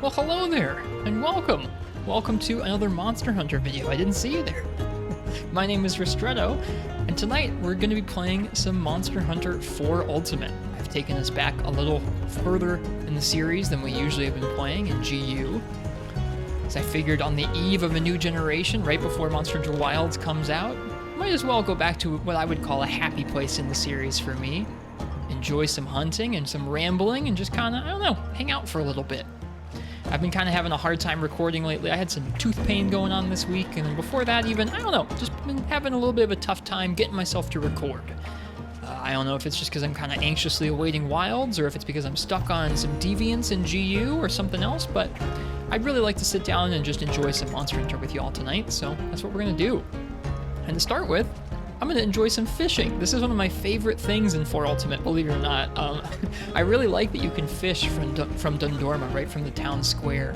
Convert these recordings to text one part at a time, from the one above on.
Well, hello there, and welcome! Welcome to another Monster Hunter video. I didn't see you there. My name is Ristretto, and tonight we're going to be playing some Monster Hunter 4 Ultimate. I've taken us back a little further in the series than we usually have been playing in GU. As I figured on the eve of a new generation, right before Monster Hunter Wilds comes out, might as well go back to what I would call a happy place in the series for me. Enjoy some hunting and some rambling and just kind of, I don't know, hang out for a little bit. I've been kind of having a hard time recording lately. I had some tooth pain going on this week, and then before that even, I don't know, just been having a little bit of a tough time getting myself to record. I don't know if it's just because I'm kind of anxiously awaiting Wilds, or if it's because I'm stuck on some deviants in GU or something else, but I'd really like to sit down and just enjoy some Monster Hunter with you all tonight, so that's what we're going to do. And to start with, I'm going to enjoy some fishing. This is one of my favorite things in 4 Ultimate, believe it or not. I really like that you can fish from Dundorma, right from the town square.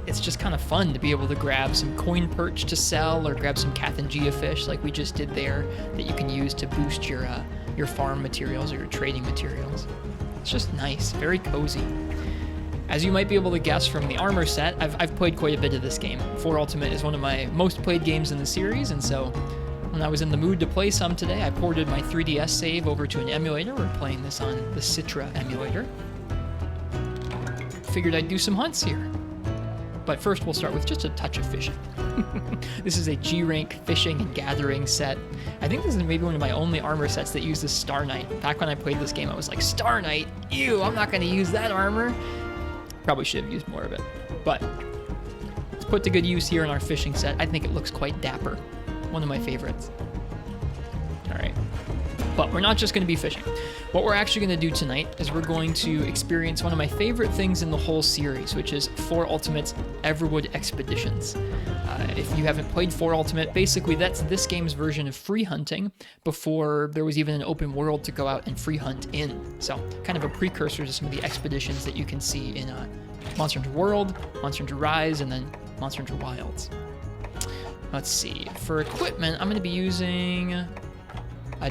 It's just kind of fun to be able to grab some coin perch to sell, or grab some Kathangia fish like we just did there that you can use to boost your farm materials or your trading materials. It's just nice, very cozy. As you might be able to guess from the armor set, I've played quite a bit of this game. 4 Ultimate is one of my most played games in the series, and so when I was in the mood to play some today, I ported my 3DS save over to an emulator. We're playing this on the Citra emulator. Figured I'd do some hunts here. But first we'll start with just a touch of fishing. This is a G-rank fishing and gathering set. I think this is maybe one of my only armor sets that uses Star Knight. Back when I played this game, I was like, Star Knight? Ew, I'm not going to use that armor. Probably should have used more of it. But it's put to good use here in our fishing set. I think it looks quite dapper. One of my favorites. All right. But we're not just going to be fishing. What we're actually going to do tonight is we're going to experience one of my favorite things in the whole series, which is 4 Ultimate's Everwood Expeditions. If you haven't played 4 Ultimate, basically that's this game's version of free hunting before there was even an open world to go out and free hunt in. So kind of a precursor to some of the expeditions that you can see in Monster Hunter World, Monster Hunter Rise, and then Monster Hunter Wilds. Let's see, for equipment, I'm going to be using a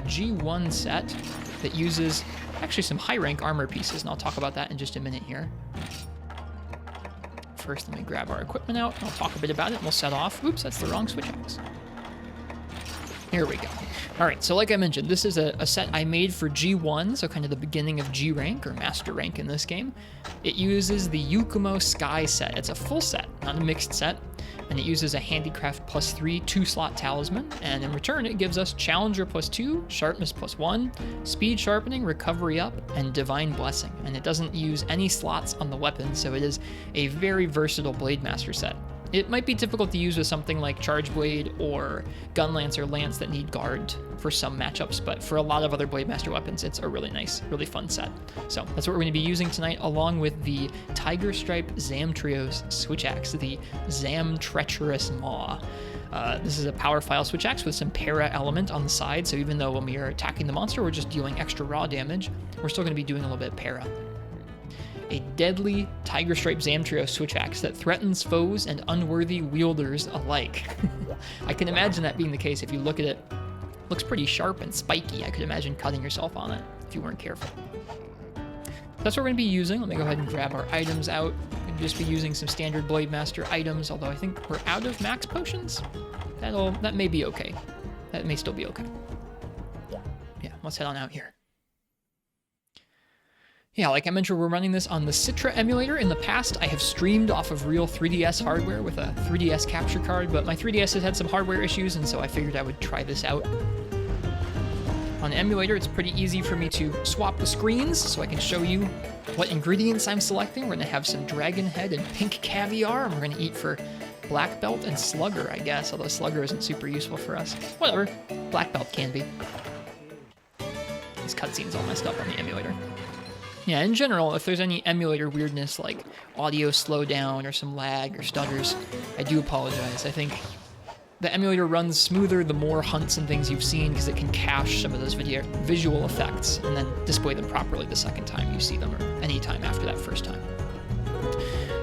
G1 set that uses actually some high rank armor pieces, and I'll talk about that in just a minute here. First, let me grab our equipment out, and I'll talk a bit about it, and we'll set off. Oops, that's the wrong switch axe. Here we go. All right, so like I mentioned, this is a set I made for G1, so kind of the beginning of G rank, or master rank in this game. It uses the Yukumo Sky set. It's a full set, not a mixed set, and it uses a Handicraft +3 2-slot talisman, and in return it gives us Challenger +2, Sharpness +1, Speed Sharpening, Recovery Up, and Divine Blessing, and it doesn't use any slots on the weapon, so it is a very versatile Blade Master set. It might be difficult to use with something like Charge Blade or Gun Lance or Lance that need guard for some matchups, but for a lot of other Blade Master weapons, it's a really nice, really fun set. So that's what we're going to be using tonight, along with the Tiger Stripe Zamtrios Switch Axe, the Zam Treacherous Maw. This is a power file switch axe with some para element on the side, so even though when we are attacking the monster, we're just dealing extra raw damage, we're still going to be doing a little bit of para. A deadly Tiger Stripe Zamtrio switch axe that threatens foes and unworthy wielders alike. I can imagine that being the case if you look at it. It looks pretty sharp and spiky. I could imagine cutting yourself on it if you weren't careful. That's what we're going to be using. Let me go ahead and grab our items out. We're going to just be using some standard Blade Master items, although I think we're out of max potions. That may be okay. That may still be okay. Yeah, let's head on out here. Yeah, like I mentioned, we're running this on the Citra emulator. In the past, I have streamed off of real 3DS hardware with a 3DS capture card, but my 3DS has had some hardware issues, and so I figured I would try this out. On the emulator, it's pretty easy for me to swap the screens so I can show you what ingredients I'm selecting. We're going to have some dragon head and pink caviar, and we're going to eat for black belt and slugger, I guess, although slugger isn't super useful for us. Whatever, black belt can be. This cutscene's all messed up on the emulator. Yeah, in general, if there's any emulator weirdness like audio slowdown or some lag or stutters, I do apologize. I think the emulator runs smoother the more hunts and things you've seen because it can cache some of those visual effects and then display them properly the second time you see them or any time after that first time.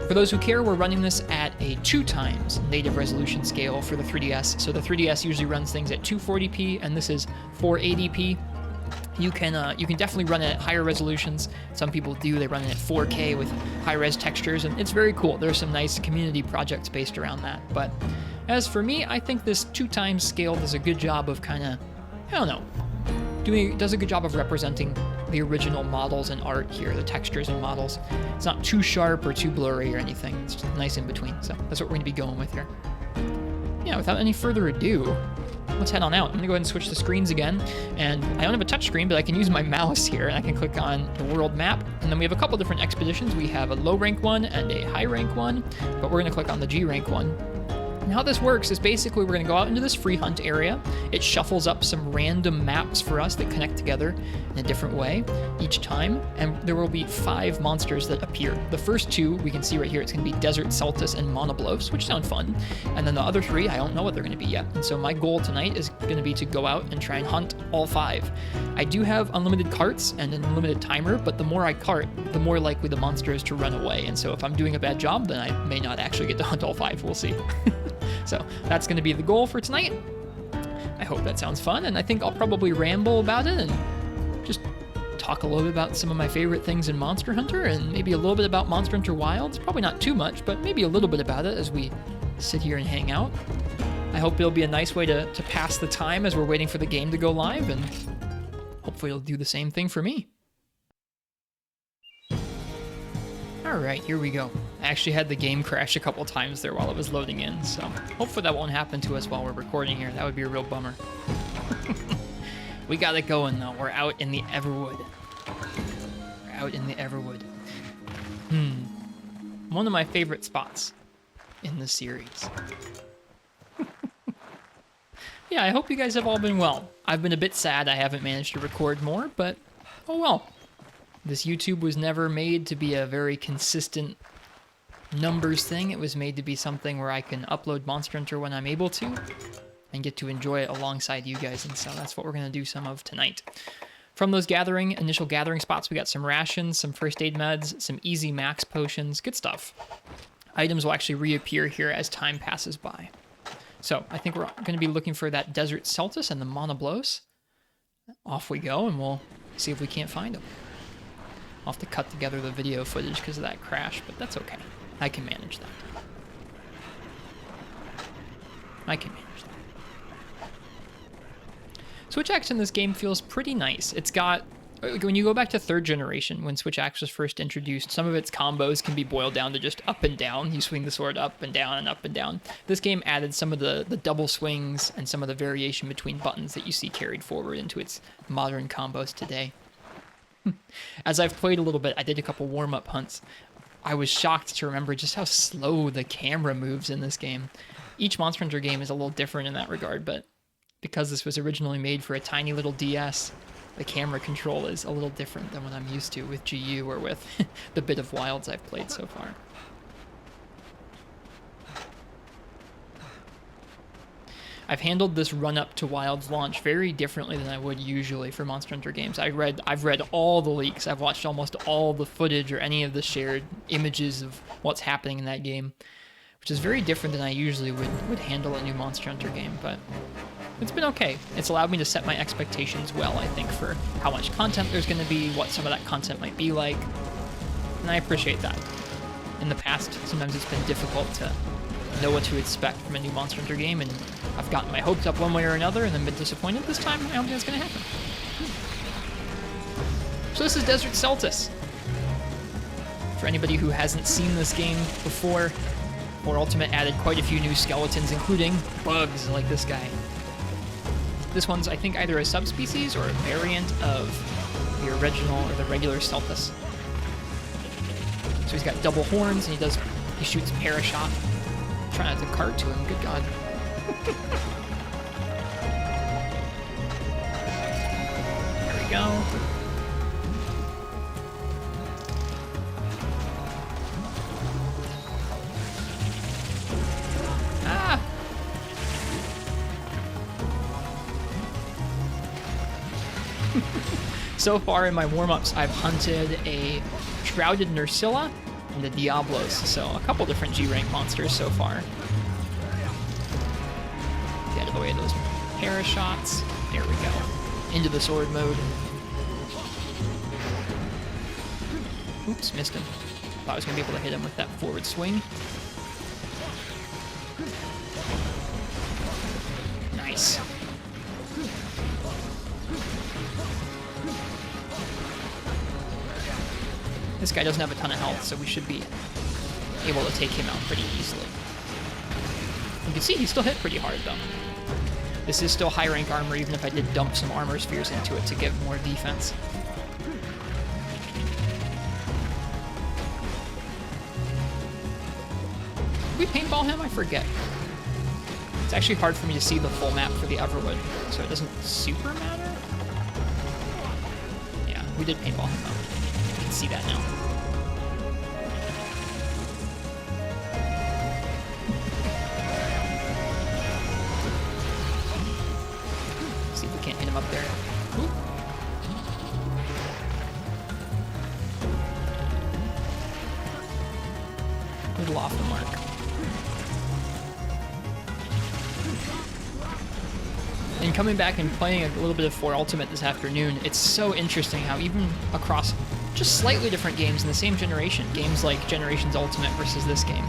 For those who care, we're running this at a 2x native resolution scale for the 3DS. So the 3DS usually runs things at 240p and this is 480p. You can definitely run it at higher resolutions. Some people do. They run it at 4K with high-res textures, and it's very cool. There's some nice community projects based around that. But as for me, I think this 2x scale does a good job of kind of, I don't know, does a good job of representing the original models and art here, the textures and models. It's not too sharp or too blurry or anything. It's just nice in between. So that's what we're going to be going with here. Yeah, without any further ado, let's head on out. I'm gonna go ahead and switch the screens again. And I don't have a touch screen, but I can use my mouse here and I can click on the world map. And then we have a couple different expeditions. We have a low rank one and a high rank one, but we're gonna click on the G rank one. And how this works is basically we're gonna go out into this free hunt area. It shuffles up some random maps for us that connect together in a different way each time. And there will be 5 monsters that appear. The first 2 we can see right here, it's gonna be Desert Seltas and Monoblos, which sound fun. And then the other 3, I don't know what they're gonna be yet. And so my goal tonight is gonna be to go out and try and hunt all 5. I do have unlimited carts and an unlimited timer, but the more I cart, the more likely the monster is to run away. And so if I'm doing a bad job, then I may not actually get to hunt all 5, we'll see. So that's going to be the goal for tonight. I hope that sounds fun, and I think I'll probably ramble about it and just talk a little bit about some of my favorite things in Monster Hunter, and maybe a little bit about Monster Hunter Wilds. Probably not too much, but maybe a little bit about it as we sit here and hang out. I hope it'll be a nice way to pass the time as we're waiting for the game to go live, and hopefully it'll do the same thing for me. Alright, here we go. I actually had the game crash a couple times there while it was loading in, so hopefully that won't happen to us while we're recording here. That would be a real bummer. We got it going though. We're out in the Everwood. We're out in the Everwood. One of my favorite spots in the series. Yeah, I hope you guys have all been well. I've been a bit sad I haven't managed to record more, but oh well. This YouTube was never made to be a very consistent numbers thing. It was made to be something where I can upload Monster Hunter when I'm able to and get to enjoy it alongside you guys. And so that's what we're going to do some of tonight. From those initial gathering spots, we got some rations, some first aid meds, some easy max potions, good stuff. Items will actually reappear here as time passes by. So I think we're going to be looking for that Desert Seltas and the Monoblos. Off we go, and we'll see if we can't find them. I'll have to cut together the video footage because of that crash, but that's okay. I can manage that. I can manage that. Switch axe in this game feels pretty nice. It's got, when you go back to 3rd generation, when Switch axe was first introduced, some of its combos can be boiled down to just up and down. You swing the sword up and down and up and down. This game added some of the double swings and some of the variation between buttons that you see carried forward into its modern combos today. As I've played a little bit, I did a couple warm-up hunts. I was shocked to remember just how slow the camera moves in this game. Each Monster Hunter game is a little different in that regard, but because this was originally made for a tiny little DS, the camera control is a little different than what I'm used to with GU or with the bit of Wilds I've played so far. I've handled this run-up to Wilds launch very differently than I would usually for Monster Hunter games. I've read all the leaks. I've watched almost all the footage or any of the shared images of what's happening in that game, which is very different than I usually would handle a new Monster Hunter game, but it's been okay. It's allowed me to set my expectations well, I think, for how much content there's going to be, what some of that content might be like, and I appreciate that. In the past, sometimes it's been difficult to know what to expect from a new Monster Hunter game, and I've gotten my hopes up one way or another and then been disappointed. This time, I don't think that's going to happen. So this is Desert Seltas. For anybody who hasn't seen this game before, 4 Ultimate added quite a few new skeletons, including bugs like this guy. This one's, I think, either a subspecies or a variant of the original or the regular Seltas. So he's got double horns, and he shoots parashot. Try not to cart to him, good god. There we go. Ah! So far in my warm-ups, I've hunted a Shrouded Nursilla and the Diablos, so a couple different G-rank monsters so far. Get out of the way of those parashots. There we go. Into the sword mode. Oops, missed him. Thought I was going to be able to hit him with that forward swing. Nice. This guy doesn't have a ton of health, so we should be able to take him out pretty easily. You can see he still hit pretty hard, though. This is still high rank armor, even if I did dump some armor spheres into it to get more defense. Did we paintball him? I forget. It's actually hard for me to see the full map for the Everwood, so it doesn't super matter. Yeah, we did paintball him, though. You can see that now. See if we can't hit him up there. Ooh. Little off the mark. And coming back and playing a little bit of 4 Ultimate this afternoon, it's so interesting how even across just slightly different games in the same generation, games like Generations Ultimate versus this game,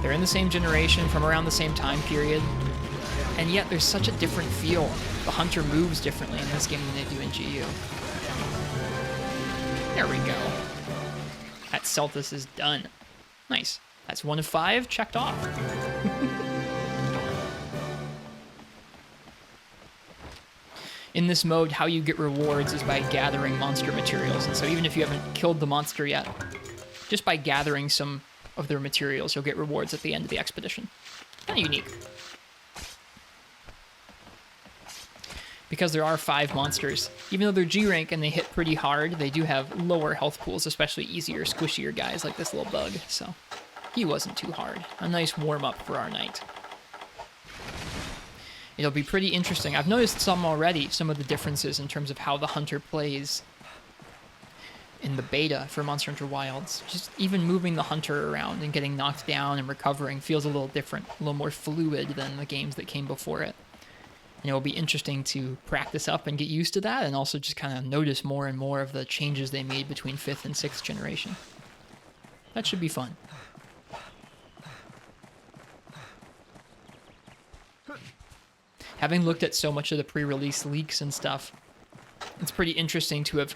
they're in the same generation from around the same time period, and yet there's such a different feel. The Hunter moves differently in this game than they do in GU. There we go. That seltas is done. Nice. That's 1 of 5 checked off. In this mode, how you get rewards is by gathering monster materials. And so even if you haven't killed the monster yet, just by gathering some of their materials, you'll get rewards at the end of the expedition. Kind of unique. Because there are 5 monsters, even though they're G rank and they hit pretty hard, they do have lower health pools, especially easier, squishier guys like this little bug. So he wasn't too hard. A nice warm-up for our night. It'll be pretty interesting. I've noticed some already, some of the differences in terms of how the Hunter plays in the beta for Monster Hunter Wilds. Just even moving the Hunter around and getting knocked down and recovering feels a little different, a little more fluid than the games that came before it. And it will be interesting to practice up and get used to that, and also just kind of notice more and more of the changes they made between 5th and 6th generation. That should be fun. Having looked at so much of the pre-release leaks and stuff, it's pretty interesting to have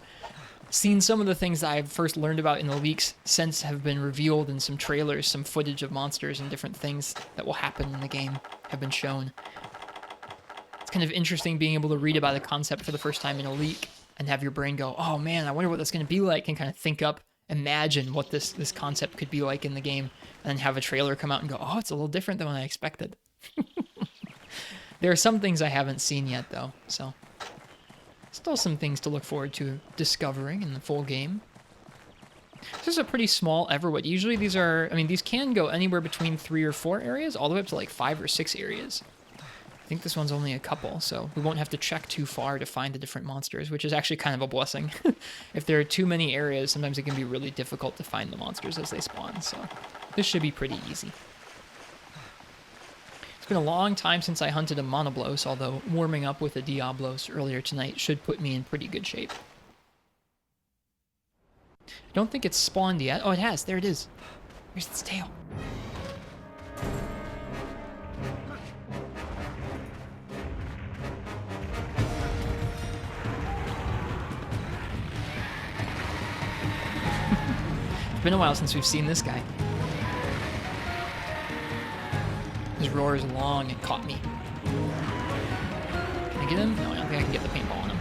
seen some of the things that I've first learned about in the leaks since have been revealed in some trailers, some footage of monsters and different things that will happen in the game have been shown. It's kind of interesting being able to read about a concept for the first time in a leak and have your brain go, oh man, I wonder what that's going to be like, and kind of think up, imagine what this concept could be like in the game, and then have a trailer come out and go, oh, it's a little different than what I expected. There are some things I haven't seen yet, though, so still some things to look forward to discovering in the full game. This is a pretty small Everwood. Usually these are, I mean, these can go anywhere between 3 or 4 areas, all the way up to like 5 or 6 areas. I think this one's only a couple, so we won't have to check too far to find the different monsters, which is actually kind of a blessing. If there are too many areas, sometimes it can be really difficult to find the monsters as they spawn, so this should be pretty easy. It's been a long time since I hunted a monoblos, although warming up with a diablos earlier tonight should put me in pretty good shape. I don't think it's spawned yet. Oh, it has. There it is. Here's its tail. It's been a while since we've seen this guy. His roar is long and caught me. Can I get him? No, I don't think I can get the paintball on him.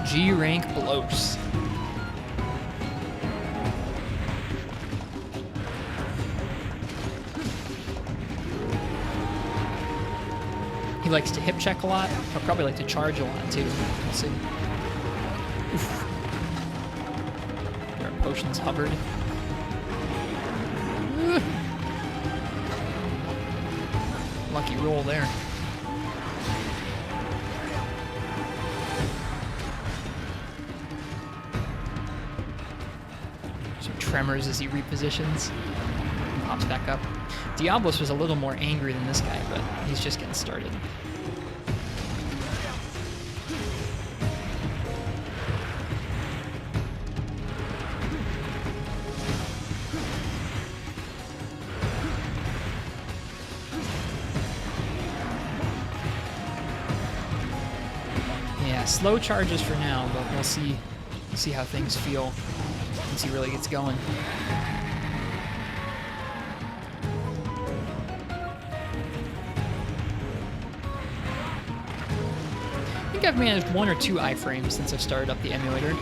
G rank Blos. He likes to hip check a lot. He'll probably like to charge a lot too. We'll see. Oof. There are potions hovered. Lucky roll there. Some tremors as he repositions. Pops back up. Diablos was a little more angry than this guy, but he's just getting started. Slow charges for now, but we'll see how things feel once he really gets going. I think I've managed 1 or 2 iframes since I've started up the emulator,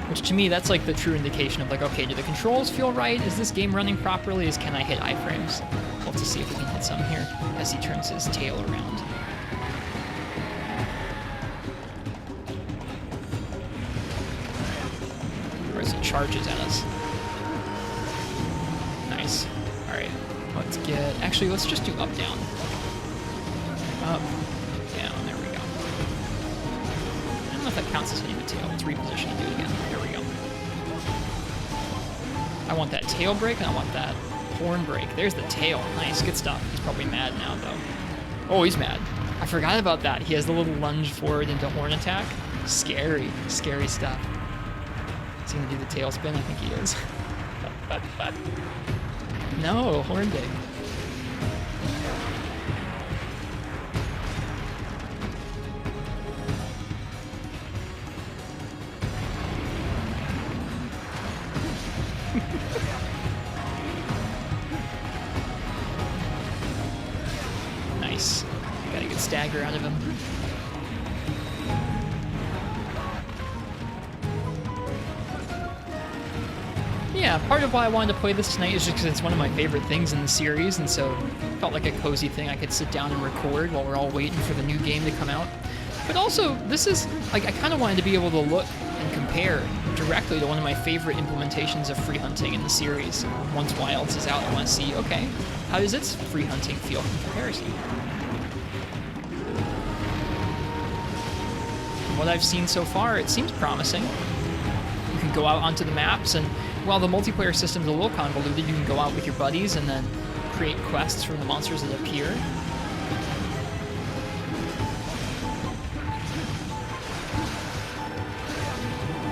which to me, that's like the true indication of like, okay, do the controls feel right? Is this game running properly? Can I hit iframes? We'll have to see if we can hit some here as he turns his tail around. Or as he charges at us. Nice. All right, actually, let's just do up, down. Up, down, there we go. I don't know if that counts as hitting the tail. Let's reposition and do it again. There we go. I want that tail break, and I want that horn break. There's the tail. Nice, good stuff. He's probably mad now, though. Oh, he's mad. I forgot about that. He has the little lunge forward into horn attack. Scary, scary stuff. Is he gonna do the tail spin? I think he is. No, horn dig. Nice. Got a good stagger out of him. Yeah, part of why I wanted to play this tonight is just because it's one of my favorite things in the series, and so it felt like a cozy thing I could sit down and record while we're all waiting for the new game to come out. But also, this is, like, I kind of wanted to be able to look and compare directly to one of my favorite implementations of free hunting in the series. Once Wilds is out, I want to see, okay, how does its free hunting feel in comparison? From what I've seen so far, it seems promising. You can go out onto the maps, and while the multiplayer system's a little convoluted, you can go out with your buddies and then create quests from the monsters that appear.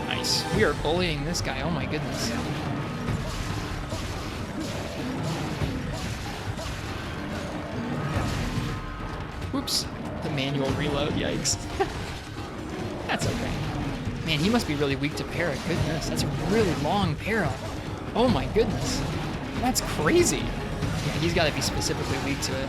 Nice. We are bullying this guy. Oh my goodness. Whoops. The manual reload. Yikes. That's okay. Man, he must be really weak to para. Goodness, that's a really long para. Oh my goodness. That's crazy. Yeah, he's got to be specifically weak to it.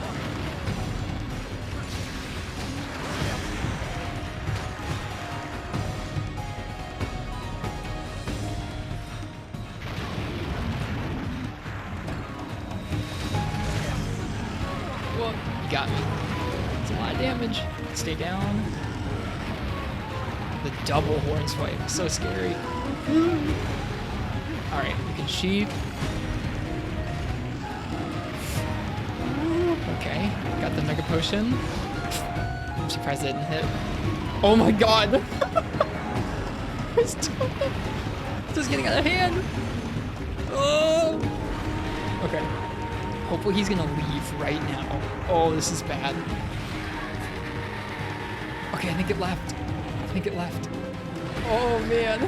Whoa, you got me. That's a lot of damage. Stay down. The double horn swipe, so scary. Alright, we can sheath. Okay, got the mega potion. I'm surprised it didn't hit. Oh my god! It's just getting out of hand! Oh! Okay. Hopefully he's gonna leave right now. Oh, this is bad. Okay, I think it left. I think it left. Oh man.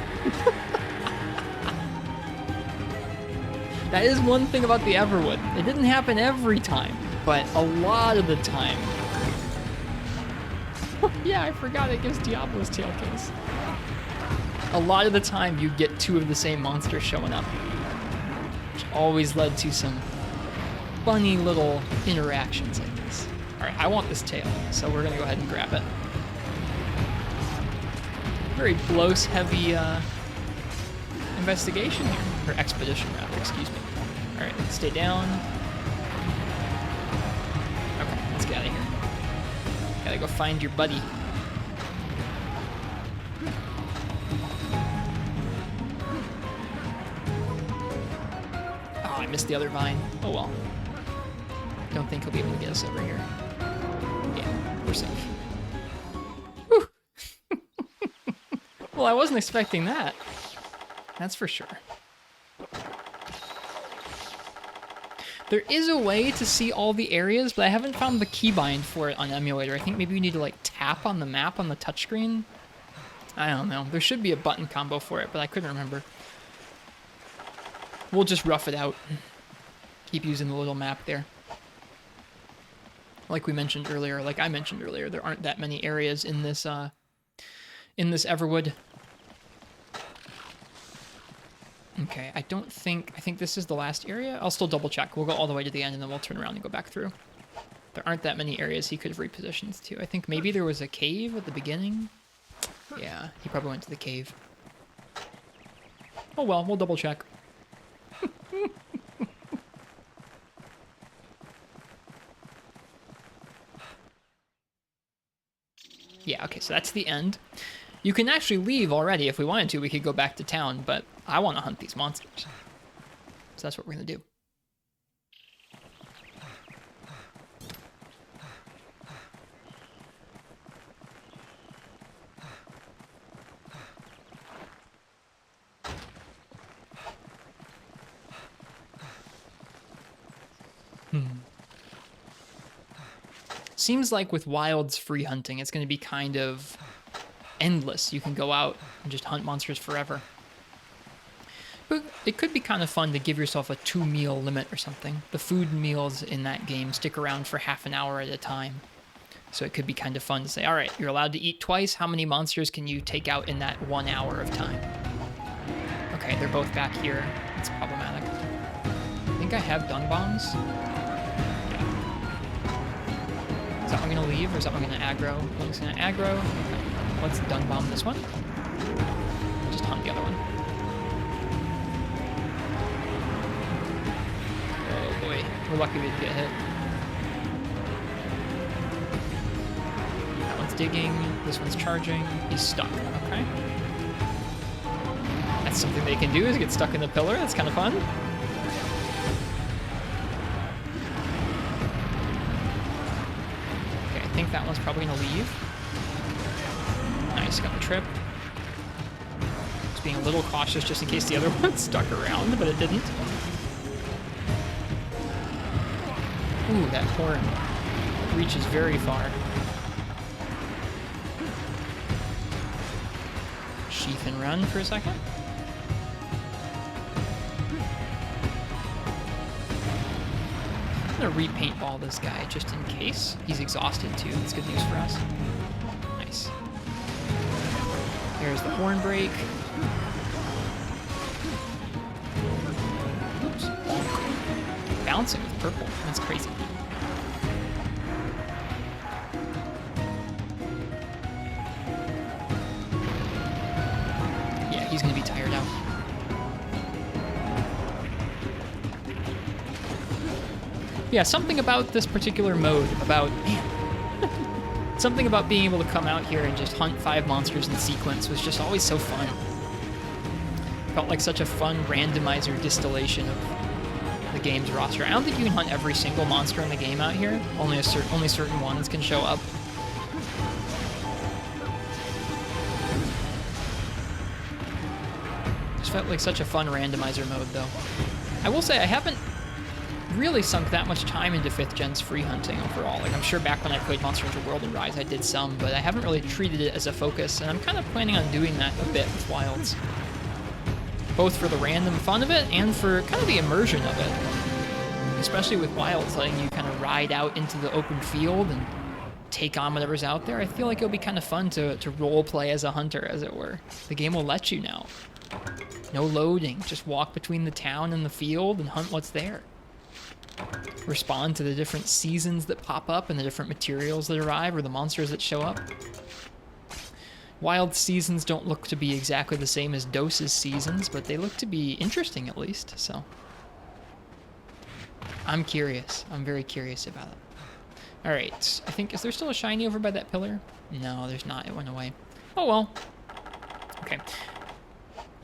That is one thing about the Everwood. It didn't happen every time, but a lot of the time. Yeah, I forgot it gives Diablo's tail case. A lot of the time you get 2 of the same monsters showing up, which always led to some funny little interactions like this. All right, I want this tail, so we're gonna go ahead and grab it. Very Blos-heavy investigation here, or expedition rather, excuse me. All right, let's stay down. Okay, let's get out of here. Gotta go find your buddy. Oh, I missed the other vine. Oh well. Don't think he'll be able to get us over here. Yeah, we're safe. Whew. Well, I wasn't expecting that. That's for sure. There is a way to see all the areas, but I haven't found the keybind for it on emulator. I think maybe you need to like tap on the map on the touchscreen. I don't know. There should be a button combo for it, but I couldn't remember. We'll just rough it out. Keep using the little map there. Like we mentioned earlier, like I mentioned earlier, there aren't that many areas in this in this Everwood. Okay, I think this is the last area. I'll still double check. We'll go all the way to the end and then we'll turn around and go back through. There aren't that many areas he could have repositioned to. I think maybe there was a cave at the beginning. Yeah, he probably went to the cave. Oh well, we'll double check. Yeah, okay, so that's the end. You can actually leave already if we wanted to. We could go back to town, but I want to hunt these monsters. So that's what we're going to do. Seems like with Wild's free hunting, it's going to be kind of endless. You can go out and just hunt monsters forever. But it could be kind of fun to give yourself a 2-meal limit or something. The food meals in that game stick around for half an hour at a time. So it could be kind of fun to say, all right, you're allowed to eat twice. How many monsters can you take out in that 1 hour of time? Okay, they're both back here. It's problematic. I think I have dung bombs. Is that one going to leave, or is that one going to aggro? One's going to aggro. Okay. Let's dung bomb this one. Just hunt the other one. Oh boy, we're lucky we didn't get hit. That one's digging, this one's charging, he's stuck, okay. That's something they can do, is get stuck in the pillar, that's kind of fun. I think that one's probably gonna leave. Nice, got the trip. Just being a little cautious just in case the other one stuck around, but it didn't. Ooh, that horn reaches very far. Sheath and run for a second. I'm gonna repaintball this guy just in case. He's exhausted too. That's good news for us. Nice. There's the horn break. Oops. Bouncing with purple. That's crazy. Yeah, he's gonna be tired out. Yeah, something about this particular mode, something about being able to come out here and just hunt 5 monsters in sequence was just always so fun. Felt like such a fun randomizer distillation of the game's roster. I don't think you can hunt every single monster in the game out here. Only certain ones can show up. Just felt like such a fun randomizer mode, though. I will say I haven't really sunk that much time into 5th Gen's free hunting overall. Like, I'm sure back when I played Monster Hunter World and Rise, I did some, but I haven't really treated it as a focus, and I'm kind of planning on doing that a bit with Wilds. Both for the random fun of it, and for kind of the immersion of it. Especially with Wilds, letting you kind of ride out into the open field and take on whatever's out there. I feel like it'll be kind of fun to role play as a hunter, as it were. The game will let you now. No loading, just walk between the town and the field and hunt what's there. Respond to the different seasons that pop up and the different materials that arrive or the monsters that show up. Wild seasons don't look to be exactly the same as Dose's seasons, but they look to be interesting at least, so. I'm curious. I'm very curious about it. Alright, I think, is there still a shiny over by that pillar? No, there's not. It went away. Oh well. Okay.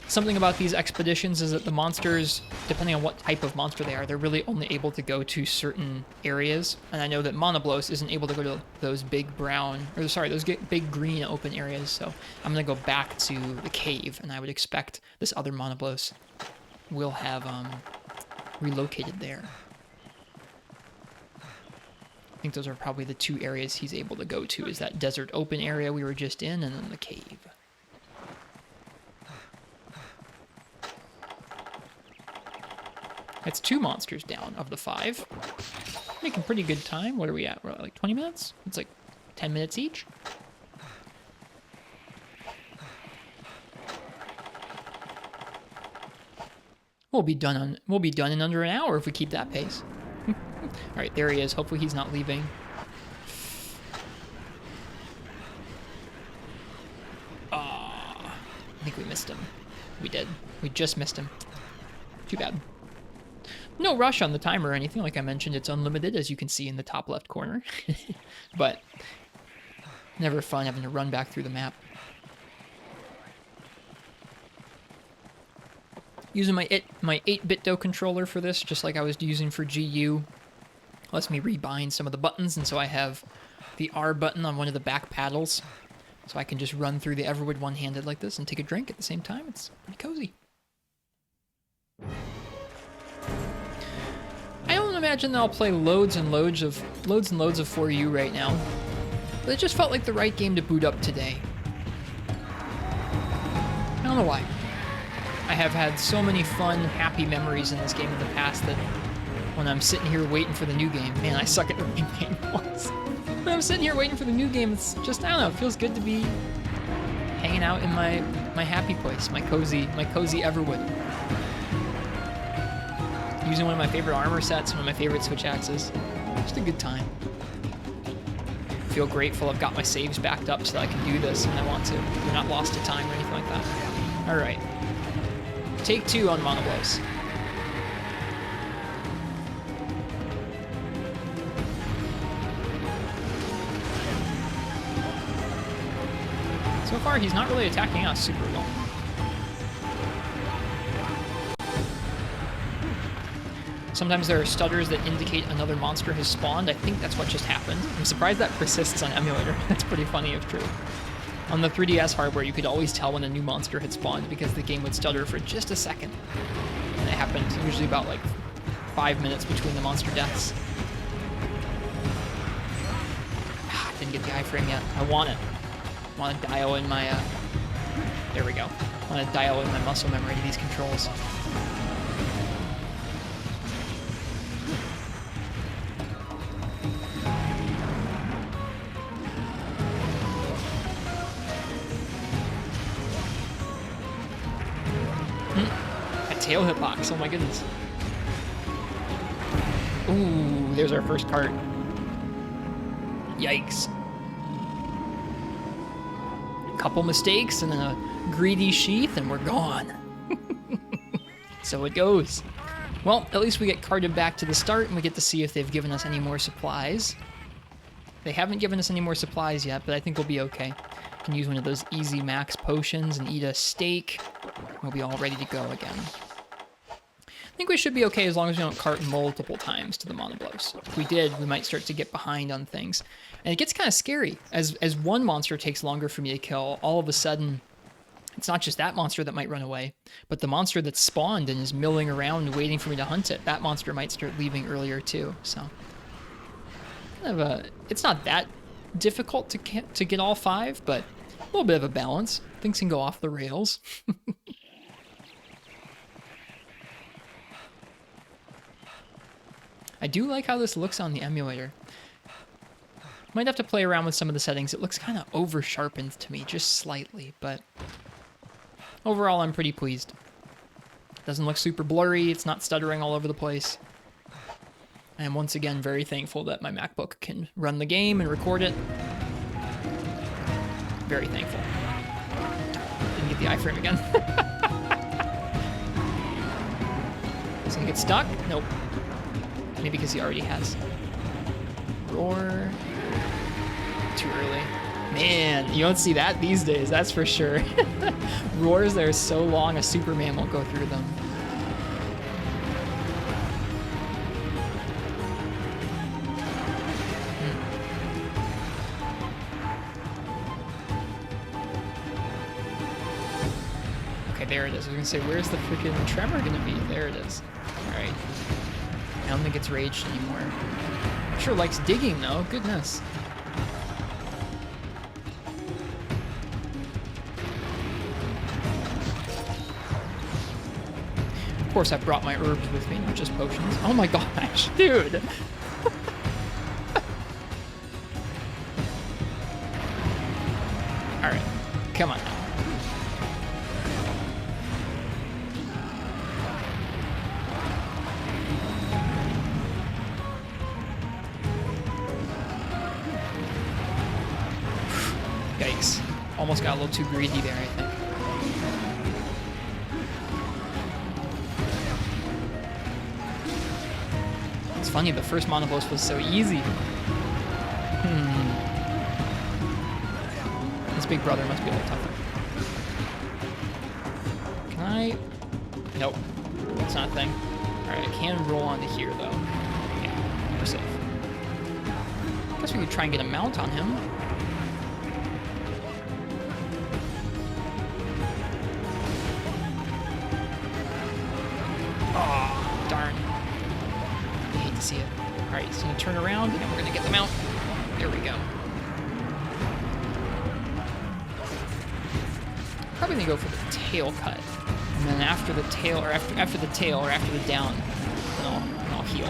Something about these expeditions is that the monsters, depending on what type of monster they are, they're really only able to go to certain areas. And I know that monoblos isn't able to go to those big brown, or sorry, those big green open areas. So I'm going to go back to the cave, and I would expect this other monoblos will have relocated there. I think those are probably the 2 areas he's able to go to, is that desert open area we were just in, and then the cave. That's 2 monsters down of the 5. Making pretty good time. What are we at? We're at like 20 minutes? It's like 10 minutes each. we'll be done in under an hour if we keep that pace. All right, there he is. Hopefully he's not leaving. I think we missed him. We did. We just missed him. Too bad. No rush on the timer or anything. Like I mentioned, it's unlimited, as you can see in the top left corner. But never fun having to run back through the map. Using my 8-bit controller for this, just like I was using for GU. Lets me rebind some of the buttons, and so I have the R button on one of the back paddles. So I can just run through the Everwood one-handed like this and take a drink at the same time. It's pretty cozy. I don't imagine that I'll play loads and loads of 4U right now. But it just felt like the right game to boot up today. I don't know why. I have had so many fun, happy memories in this game in the past that when I'm sitting here waiting for the new game, man, I suck at the game once. When I'm sitting here waiting for the new game, it's just, I don't know, it feels good to be hanging out in my happy place, my cozy Everwood. Using one of my favorite armor sets, one of my favorite switch axes. Just a good time. I feel grateful I've got my saves backed up so that I can do this when I want to. They're not lost to time or anything like that. All right. Take 2 on monoblos. So far, he's not really attacking us super well. Sometimes there are stutters that indicate another monster has spawned. I think that's what just happened. I'm surprised that persists on emulator. That's pretty funny if true. On the 3DS hardware, you could always tell when a new monster had spawned because the game would stutter for just a second. And it happened usually about like 5 minutes between the monster deaths. I didn't get the iframe yet. I want it. I want to dial in my, there we go. I want to dial in my muscle memory to these controls. Tail hitbox, oh my goodness. Ooh, there's our first cart. Yikes. Couple mistakes and then a greedy sheath and we're gone. So it goes. Well, at least we get carted back to the start and we get to see if they've given us any more supplies. They haven't given us any more supplies yet, but I think we'll be okay. Can use one of those easy max potions and eat a steak. We'll be all ready to go again. I think we should be okay as long as we don't cart multiple times to the monoblos. If we did, we might start to get behind on things. And it gets kind of scary. As one monster takes longer for me to kill, all of a sudden, it's not just that monster that might run away, but the monster that's spawned and is milling around waiting for me to hunt it, that monster might start leaving earlier too. So, kind of it's not that difficult to get all 5, but a little bit of a balance. Things can go off the rails. I do like how this looks on the emulator. Might have to play around with some of the settings. It looks kind of over-sharpened to me, just slightly, but overall I'm pretty pleased. Doesn't look super blurry, it's not stuttering all over the place. I am once again very thankful that my MacBook can run the game and record it. Very thankful. Didn't get the iframe again. Is he gonna get stuck? Nope. Maybe because he already has. Roar. Too early. Man, you don't see that these days, that's for sure. Roars that are so long, a Superman won't go through them. Okay, there it is. I was gonna say, where's the freaking tremor gonna be? There it is. All right. I don't think it's raged anymore. Sure likes digging though, goodness. Of course I brought my herbs with me, not just potions. Oh my gosh, dude! Alright, come on now. Almost got a little too greedy there, I think. It's funny, the first monoblos was so easy. His big brother must be a little tougher. Can I? Nope. That's not a thing. Alright, I can roll onto here, though. Yeah, we're safe. Guess we could try and get a mount on him. Oh, darn. I hate to see it. Alright, he's gonna turn around, and we're gonna get the mount. There we go. Probably gonna go for the tail cut. And then after the tail, or after the tail, or after the down, then I'll heal.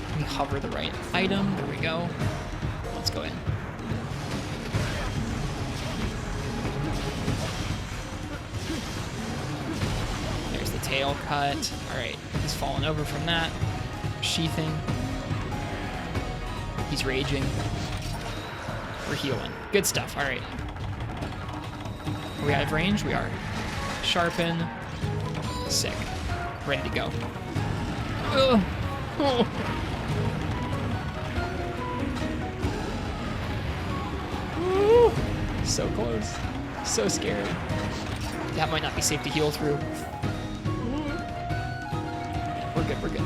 Let me hover the right item. There we go. Let's go in. There's the tail cut. All right, he's fallen over from that. Sheathing. He's raging. We're healing. Good stuff. All right. Are we out of range? We are. Sharpen. Sick. Ready to go. Ugh. Oh. Ooh. So close. So scared. That might not be safe to heal through. We're good, we're good.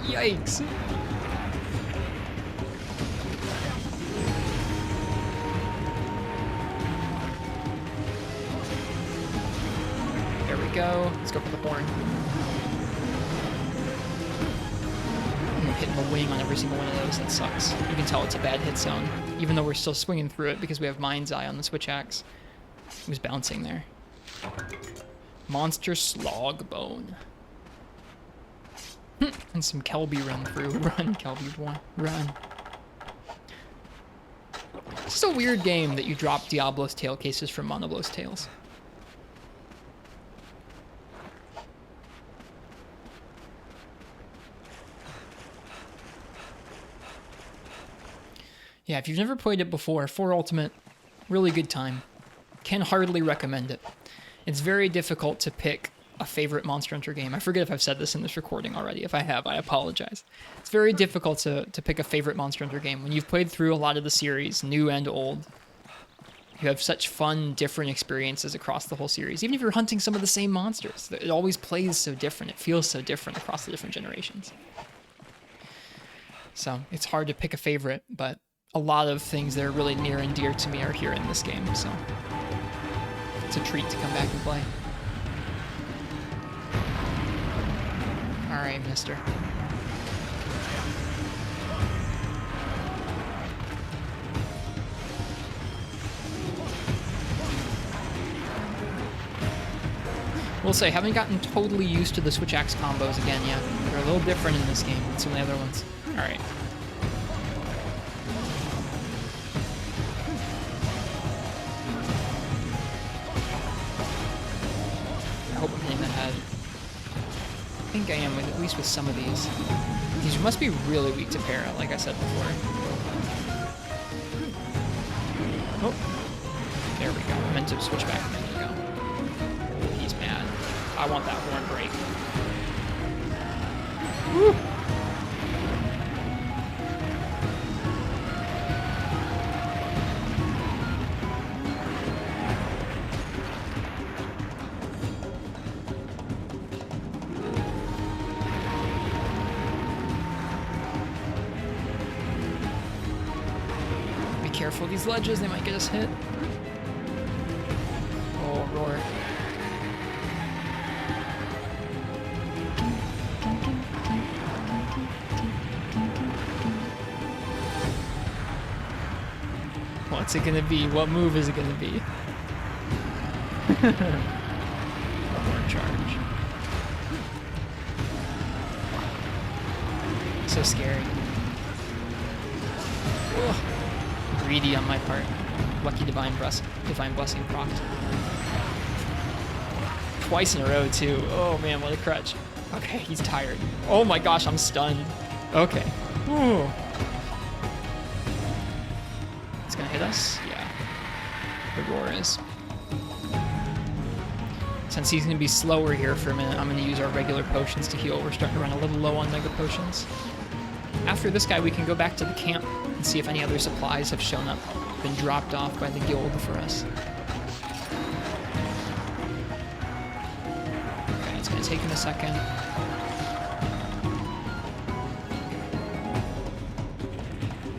Yikes. There we go. Let's go for the horn. I'm hitting the wing on every single one of those. That sucks. You can tell it's a bad hit zone, even though we're still swinging through it because we have Mind's Eye on the switch axe. He was bouncing there. Monster Slog Bone. And some Kelby run through. Run, Kelby, run. It's just a weird game that you drop Diablos tail cases from monoblos tails. Yeah, if you've never played it before, 4 Ultimate, really good time. Can hardly recommend it. It's very difficult to pick a favorite Monster Hunter game. I forget if I've said this in this recording already. If I have, I apologize. It's very difficult to pick a favorite Monster Hunter game. When you've played through a lot of the series, new and old, you have such fun, different experiences across the whole series. Even if you're hunting some of the same monsters, it always plays so different. It feels so different across the different generations. So it's hard to pick a favorite, but a lot of things that are really near and dear to me are here in this game, so it's a treat to come back and play. All right, mister. We'll say, haven't gotten totally used to the switch axe combos again yet. They're a little different in this game than some of the other ones. All right. I hope I'm hitting the head. I think I am, at least with some of these. These must be really weak to para, like I said before. Oh, there we go. I meant to switch back a minute ago. He's mad. I want that horn break. Woo! Careful, these ledges, they might get us hit. Oh, roar. What's it gonna be? What move is it gonna be? Horn charge. So scary. Ugh. Greedy on my part. Lucky Divine Blessing procced. Twice in a row, too. Oh, man, what a crutch. Okay, he's tired. Oh, my gosh, I'm stunned. Okay. Ooh. It's gonna hit us? Yeah. The roar is. Since he's gonna be slower here for a minute, I'm gonna use our regular potions to heal. We're starting to run a little low on mega potions. After this guy, we can go back to the camp and see if any other supplies have shown up, been dropped off by the guild for us. Okay, it's gonna take him a second.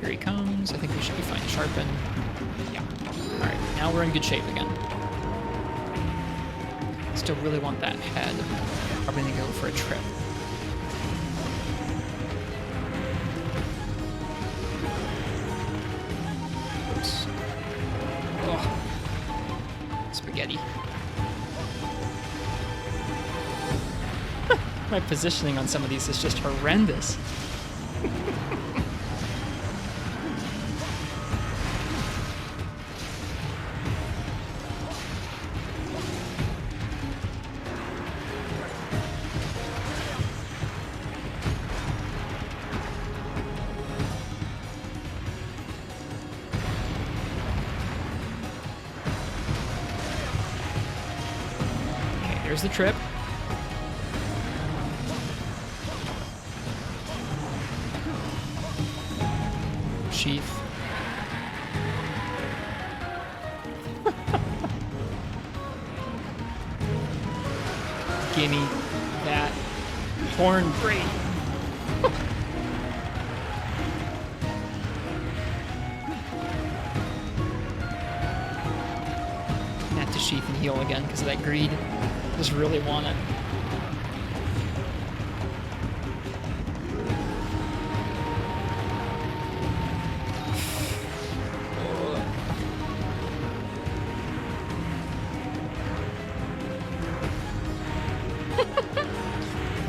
Here he comes. I think we should be fine. Sharpen. Yeah. All right, now we're in good shape again. Still really want that head. Probably gonna go for a trip. Oops. Oh. Spaghetti. My positioning on some of these is just horrendous. Here's the trip. Sheath. Gimme that horn braid. Have to sheath and heal again because of that greed. Just really want it.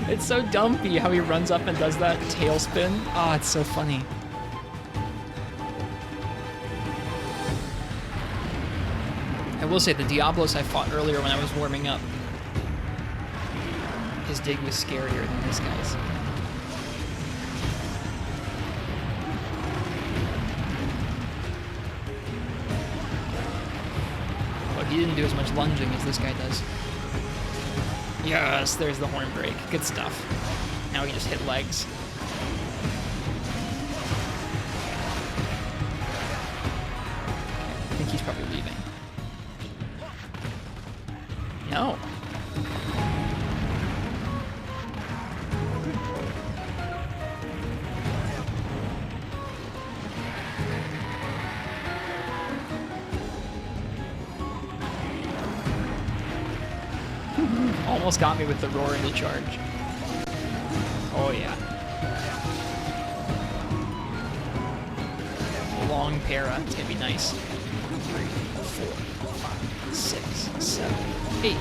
It's so dumpy how he runs up and does that tailspin. Oh, it's so funny. I will say the Diablos I fought earlier when I was warming up, his dig was scarier than this guy's. Well, he didn't do as much lunging as this guy does. Yes, there's the horn break. Good stuff. Now we can just hit legs. I think he's probably leaving. No. Almost got me with the roar into charge. Oh yeah. Long para. It's gonna be nice. 3, 4, 5, 6, 7, 8,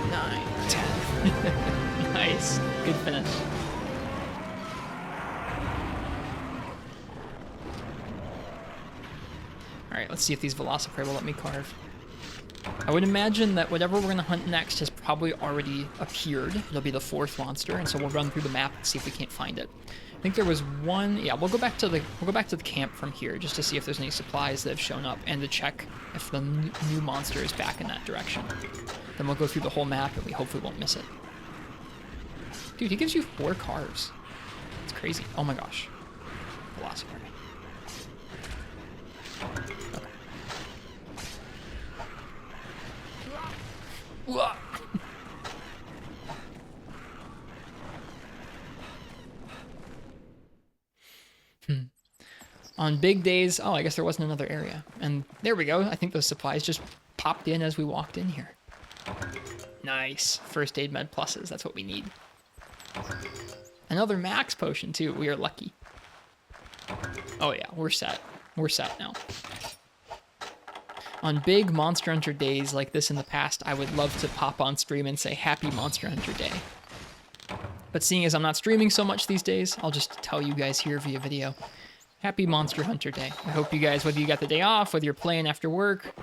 9, 10. Nice. Good finish. Alright, let's see if these Velociprey will let me carve. I would imagine that whatever we're gonna hunt next has probably already appeared. It'll be the 4th monster, and so we'll run through the map and see if we can't find it. I think there was one. Yeah, we'll go back to the camp from here just to see if there's any supplies that have shown up and to check if the new monster is back in that direction. Then we'll go through the whole map and we hopefully won't miss it. Dude, he gives you 4 carves. It's crazy. Oh my gosh. Velociraptor. On big days, oh, I guess there wasn't another area. And there we go. I think those supplies just popped in as we walked in here. Nice. First aid med pluses. That's what we need. Another max potion, too. We are lucky. Oh, yeah. We're set. We're set now. On big Monster Hunter days like this in the past, I would love to pop on stream and say Happy Monster Hunter Day. But seeing as I'm not streaming so much these days, I'll just tell you guys here via video. Happy Monster Hunter Day. I hope you guys, whether you got the day off, whether you're playing after work,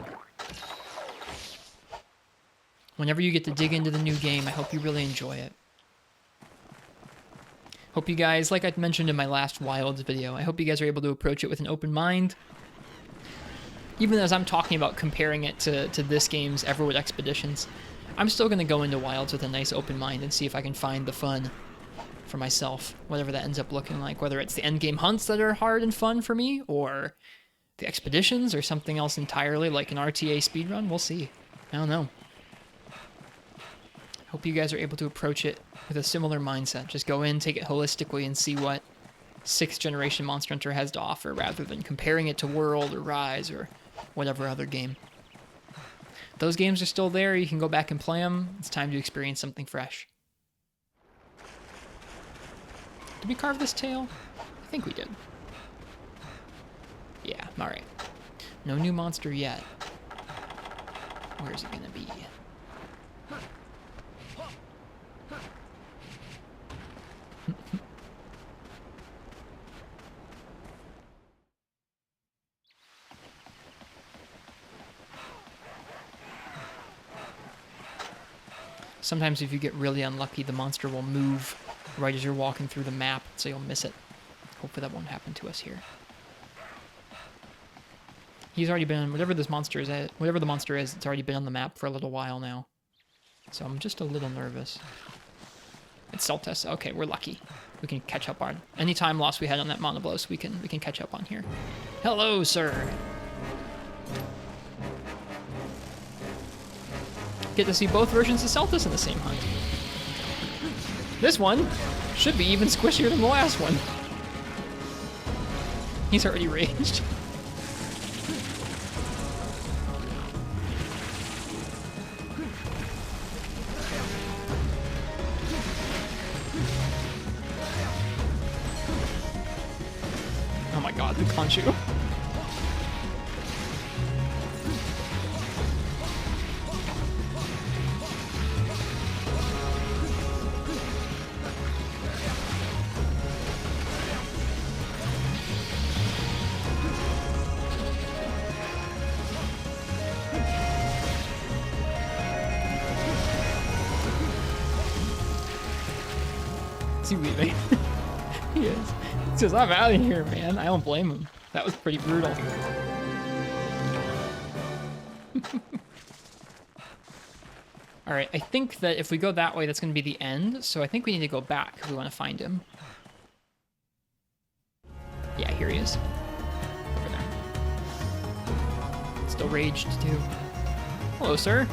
whenever you get to dig into the new game, I hope you really enjoy it. Hope you guys, like I mentioned in my last Wilds video, I hope you guys are able to approach it with an open mind. even as I'm talking about comparing it to this game's Everwood Expeditions, I'm still going to go into Wilds with a nice open mind and see if I can find the fun for myself, whatever that ends up looking like, whether it's the endgame hunts that are hard and fun for me, or the expeditions, or something else entirely, like an RTA speedrun. We'll see. I don't know. Hope you guys are able to approach it with a similar mindset. Just go in, take it holistically, and see what 6th generation Monster Hunter has to offer, rather than comparing it to World or Rise or whatever other game. Those games are still there. You can go back and play them. It's time to experience something fresh. Did we carve this tail? I think we did. Yeah, alright. No new monster yet. Where's it gonna be? Sometimes if you get really unlucky, the monster will move right as you're walking through the map, so you'll miss it. Hopefully that won't happen to us here. He's already been, whatever the monster is, it's already been on the map for a little while now. So I'm just a little nervous. It's seltas. Okay, we're lucky. We can catch up on any time loss we had on that monoblos. We can catch up on here. Hello, sir. Get to see both versions of seltas in the same hunt. This one should be even squishier than the last one. He's already raged. Oh my god, the conchu. Is he leaving? He is. He says, I'm out of here, man. I don't blame him. That was pretty brutal. Alright, I think that if we go that way, that's going to be the end. So I think we need to go back if we want to find him. Yeah, here he is. Over there. Still raged, too. Hello, sir.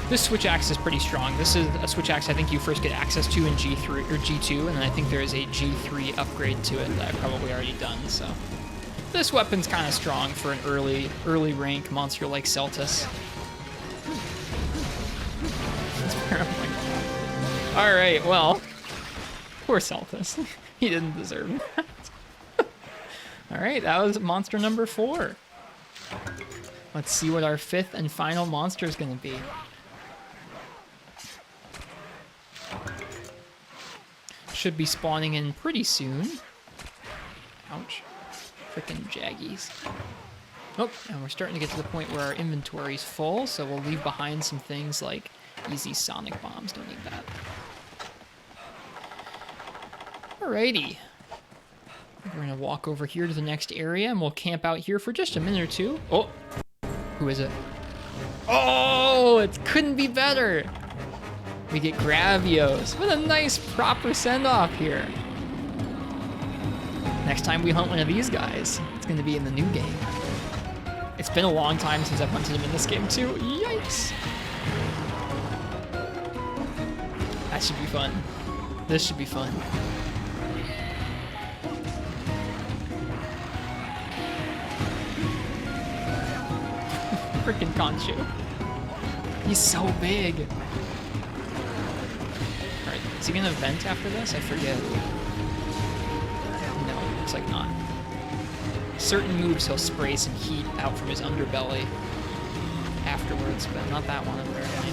This switch axe is pretty strong. This is a switch axe I think you first get access to in G3 or G2, and then I think there is a G3 upgrade to it that I've probably already done, so. This weapon's kind of strong for an early rank monster like Seltas. Alright, well. Poor Seltas. He didn't deserve that. Alright, that was monster number 4. Let's see what our 5th and final monster is going to be. Should be spawning in pretty soon. Ouch. Frickin' jaggies. Oh, and we're starting to get to the point where our inventory's full, so we'll leave behind some things like easy sonic bombs. Don't need that. Alrighty. We're gonna walk over here to the next area, and we'll camp out here for just a minute or two. Oh! Who is it? Oh! It couldn't be better! We get Gravios. What a nice proper send-off here. Next time we hunt one of these guys, it's going to be in the new game. It's been a long time since I've hunted him in this game too. Yikes. That should be fun. This should be fun. Frickin' conchu. He's so big. Alright, is he gonna vent after this? I forget. No, looks like not. Certain moves he'll spray some heat out from his underbelly afterwards, but not that one apparently.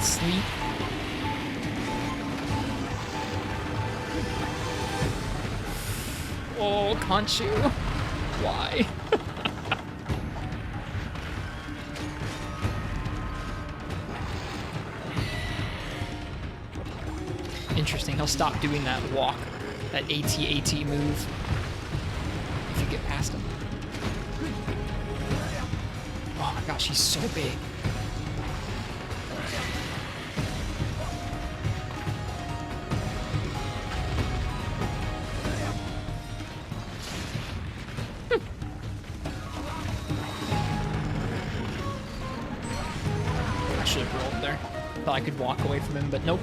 Sleep. Oh, conchu. Why? He'll stop doing that walk, that AT-AT move, if you get past him. Oh my gosh, he's so big. I should have rolled there. Thought I could walk away from him, but nope.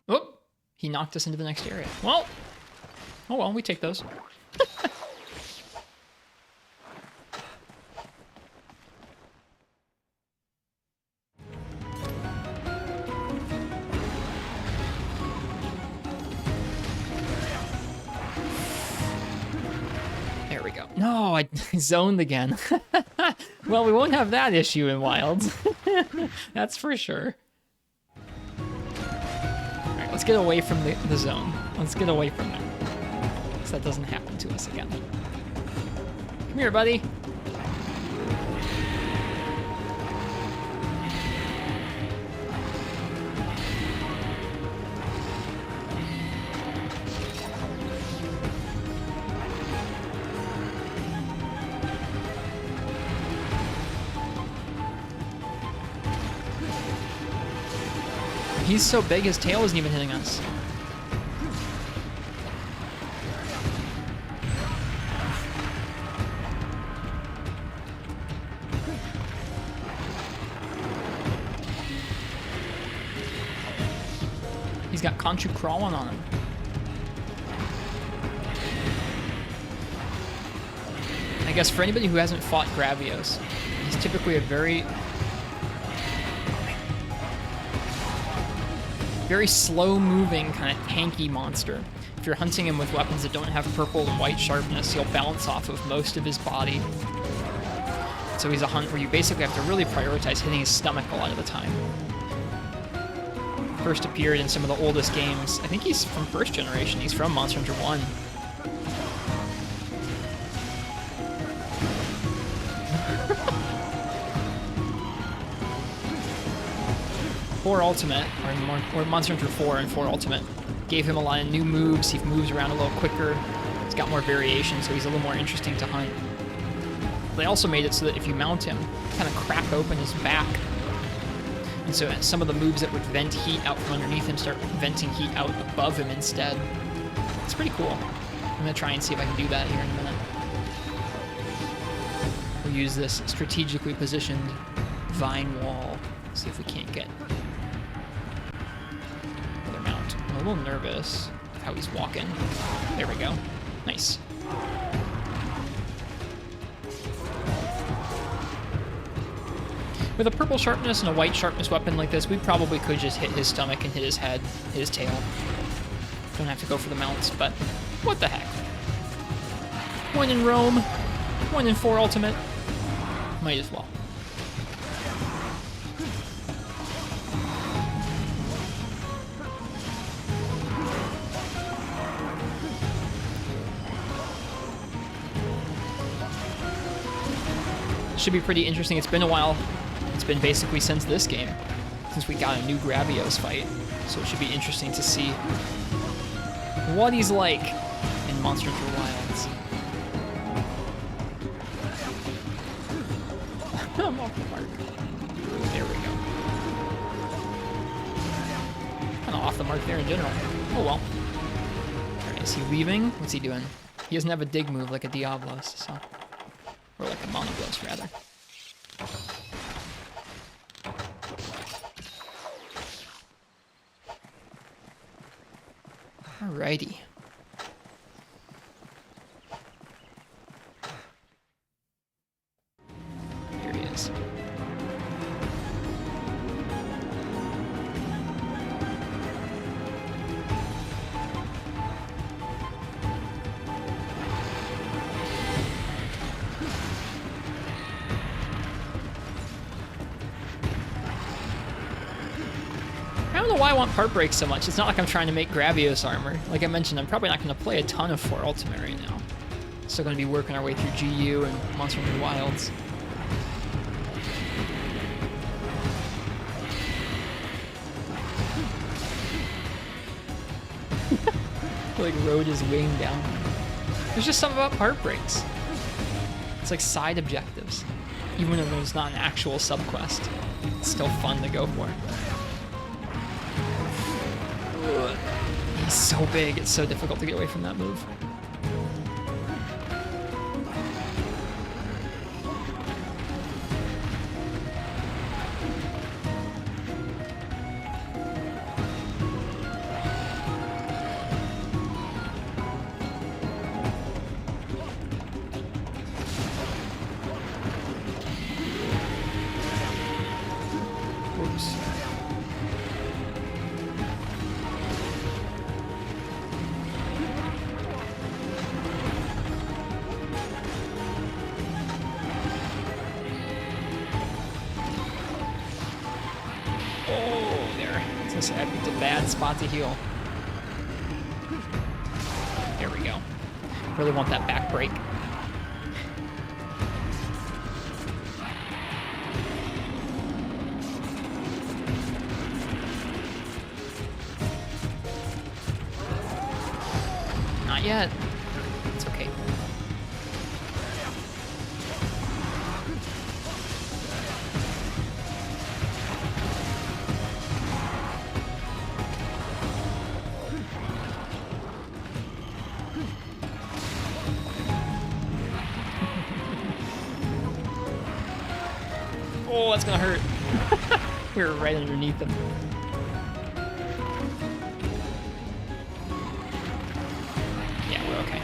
Oh, he knocked us into the next area. Well, oh well, we take those. There we go. No, I zoned again. Well, we won't have that issue in Wilds. That's for sure. Alright, let's get away from the zone. Let's get away from it. So that doesn't happen to us again. Come here, buddy. He's so big, his tail isn't even hitting us. He's got Conchu crawling on him. I guess for anybody who hasn't fought Gravios, he's typically a very slow-moving, kind of tanky monster. If you're hunting him with weapons that don't have purple and white sharpness, he'll bounce off of most of his body. So he's a hunt where you basically have to really prioritize hitting his stomach a lot of the time. First appeared in some of the oldest games. I think he's from first generation. He's from Monster Hunter 1. Ultimate, or Monster Hunter 4 and 4 Ultimate, gave him a lot of new moves. He moves around a little quicker. He's got more variation, so he's a little more interesting to hunt. They also made it so that if you mount him, kind of crack open his back. And so some of the moves that would vent heat out from underneath him start venting heat out above him instead. It's pretty cool. I'm going to try and see if I can do that here in a minute. We'll use this strategically positioned vine wall. See if we can't get another mount. I'm a little nervous with how he's walking. There we go. Nice. With a purple sharpness and a white sharpness weapon like this, we probably could just hit his stomach and hit his head, hit his tail. Don't have to go for the mounts, but what the heck. One in Rome, one in 4 Ultimate. Might as well. Should be pretty interesting. It's been a while. It's been basically since this game, since we got a new Gravios fight. So it should be interesting to see what he's like in Monster Hunter Wilds. I'm off the mark. There we go. Kind of off the mark there in general. Oh well. Alright, is he leaving? What's he doing? He doesn't have a dig move like a Diablos, so... Or like a monoblos, rather. Alrighty. Here he is. I don't know why I want part breaks so much. It's not like I'm trying to make Gravios armor. Like I mentioned, I'm probably not going to play a ton of 4 Ultimate right now. Still going to be working our way through GU and Monster Hunter Wilds. Like road is weighing down. There's just something about part breaks. It's like side objectives. Even if there's not an actual subquest, it's still fun to go for. Ugh. He's so big, it's so difficult to get away from that move. I picked a bad spot to heal. There we go. Really want that back break. Not yet. It's okay. Oh, that's gonna hurt. We were right underneath them. Yeah, we're okay.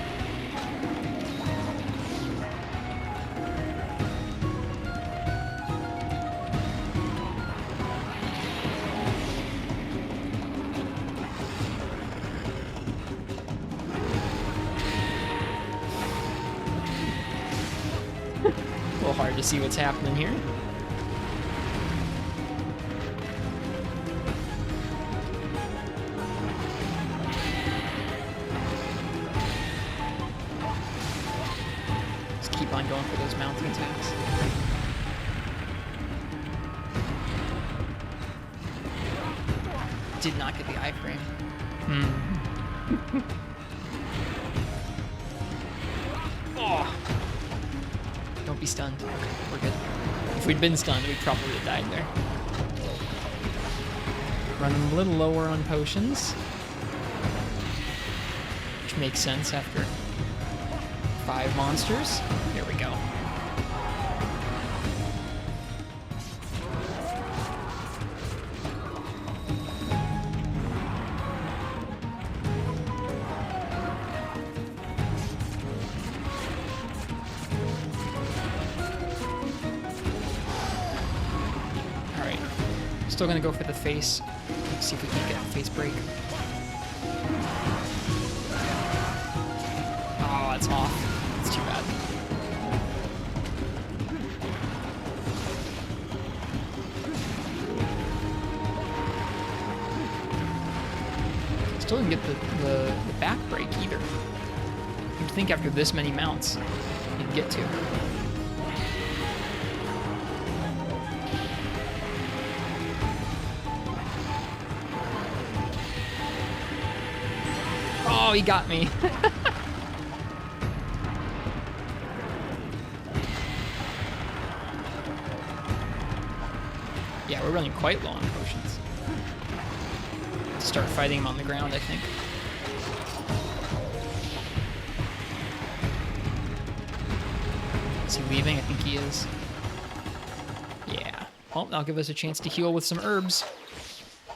A little hard to see what's happening here. Keep on going for those mounting attacks. Did not get the iframe. Oh. Don't be stunned. Okay, we're good. If we'd been stunned, we probably would have died there. Running a little lower on potions. Which makes sense after 5 monsters. There we go. Alright. Still gonna go for the face. Let's see if we can get a face break. Oh, that's off. Too bad. Still didn't get the back break either. You'd think after this many mounts, you'd get to. Oh, he got me. Yeah, we're running quite low on potions. Start fighting him on the ground, I think. Is he leaving? I think he is. Yeah. Well, that'll give us a chance to heal with some herbs.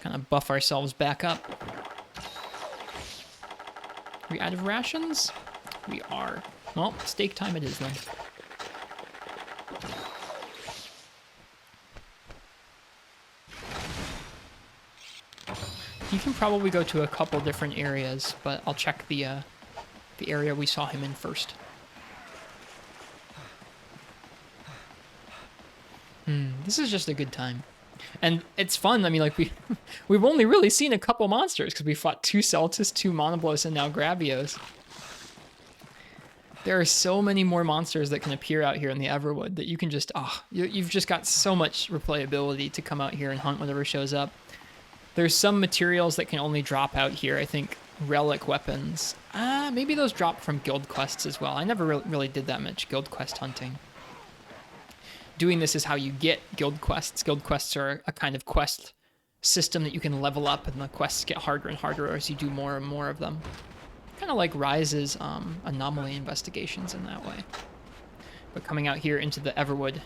Kind of buff ourselves back up. Are we out of rations? We are. Well, steak time it is then. You can probably go to a couple different areas, but I'll check the area we saw him in first. This is just a good time. And it's fun. I mean, like, we've only really seen a couple monsters because we fought 2 seltas, 2 monoblos, and now gravios. There are so many more monsters that can appear out here in the Everwood that you can just, you've just got so much replayability to come out here and hunt whatever shows up. There's some materials that can only drop out here. I think relic weapons. Maybe those drop from guild quests as well. I never really did that much guild quest hunting. Doing this is how you get guild quests. Guild quests are a kind of quest system that you can level up, and the quests get harder and harder as you do more and more of them. Kind of like Rise's anomaly investigations in that way. But coming out here into the Everwood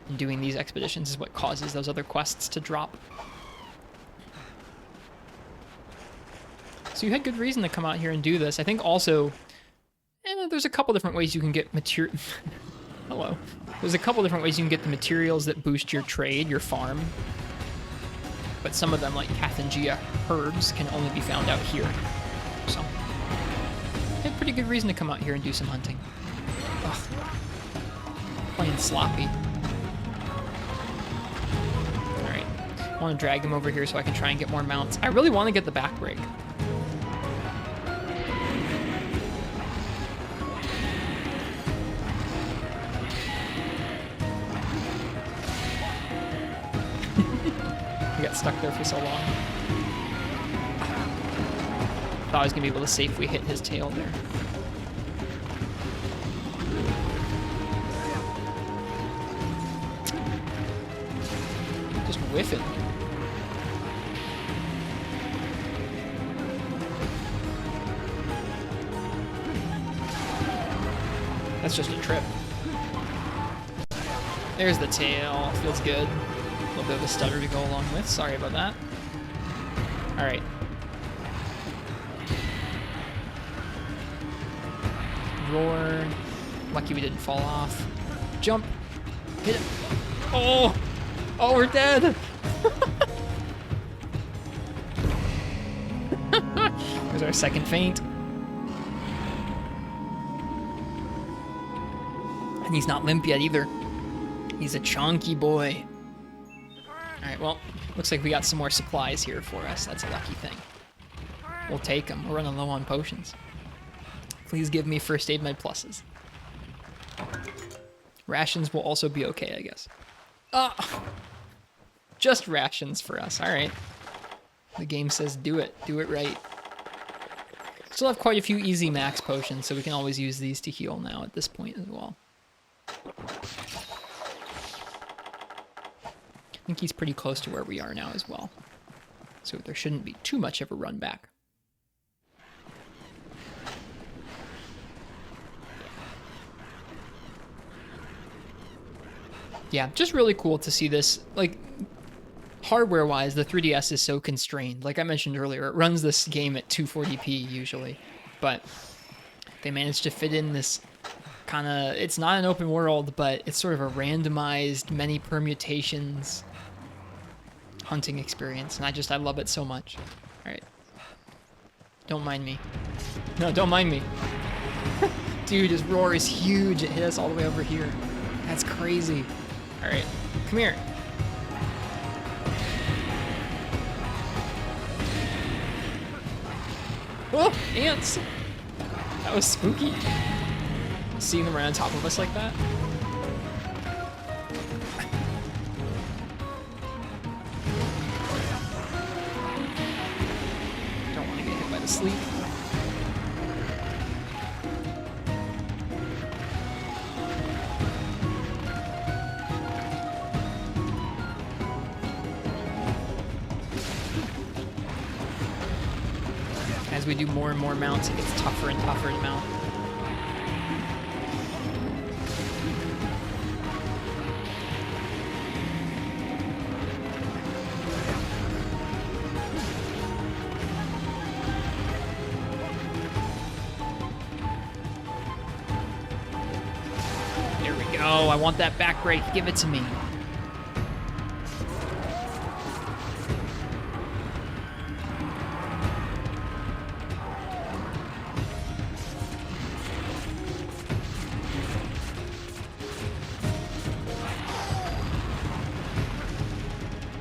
and doing these expeditions is what causes those other quests to drop. So you had good reason to come out here and do this. I think also, there's a couple different ways you can get material. Hello. There's a couple different ways you can get the materials that boost your trade, your farm. But some of them, like Cathangia herbs, can only be found out here. So, I had pretty good reason to come out here and do some hunting. Ugh. Playing sloppy. Alright. I want to drag him over here so I can try and get more mounts. I really want to get the back break. Got stuck there for so long. Thought I was gonna be able to safely hit his tail there. Just whiffing. That's just a trip. There's the tail. Feels good. A little bit of a stutter to go along with. Sorry about that. All right. Roar. Lucky we didn't fall off. Jump. Hit it. Oh! Oh, we're dead! There's our second feint. And he's not limp yet either. He's a chonky boy. Alright, well, looks like we got some more supplies here for us. That's a lucky thing. We'll take them. We're running low on potions. Please give me first aid med pluses. Rations will also be okay, I guess. Just rations for us. Alright. The game says do it. Do it right. Still have quite a few easy max potions, so we can always use these to heal now at this point as well. I think he's pretty close to where we are now as well. So there shouldn't be too much of a run back. Yeah, just really cool to see this. Like, hardware-wise, the 3DS is so constrained. Like I mentioned earlier, it runs this game at 240p usually. But they managed to fit in this kind of... It's not an open world, but it's sort of a randomized, many permutations hunting experience, and I love it so much. All right. Don't mind me. No, don't mind me. Dude, his roar is huge. It hit us all the way over here. That's crazy. All right, come here. Oh, ants. That was spooky. Seeing them right on top of us like that. Sleep. As we do more and more mounts, it gets tougher and tougher to mount. Oh, I want that back break. Give it to me.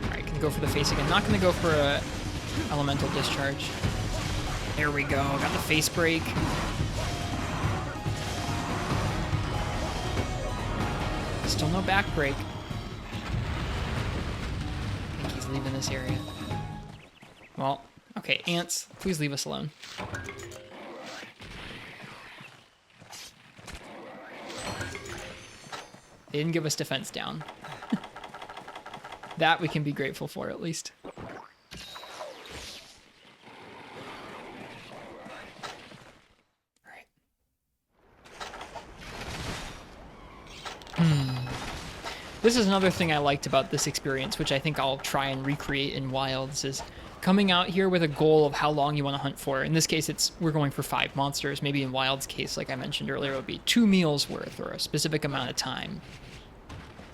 Alright, can go for the face again. Not gonna go for a elemental discharge. There we go. Got the face break. Still no back break. I think he's leaving this area. Well, Okay, ants, please leave us alone. They didn't give us defense down. That we can be grateful for, at least. Alright. This is another thing I liked about this experience, which I think I'll try and recreate in Wilds, is coming out here with a goal of how long you want to hunt for. In this case, we're going for 5 monsters. Maybe in Wild's case, like I mentioned earlier, it would be 2 meals worth or a specific amount of time.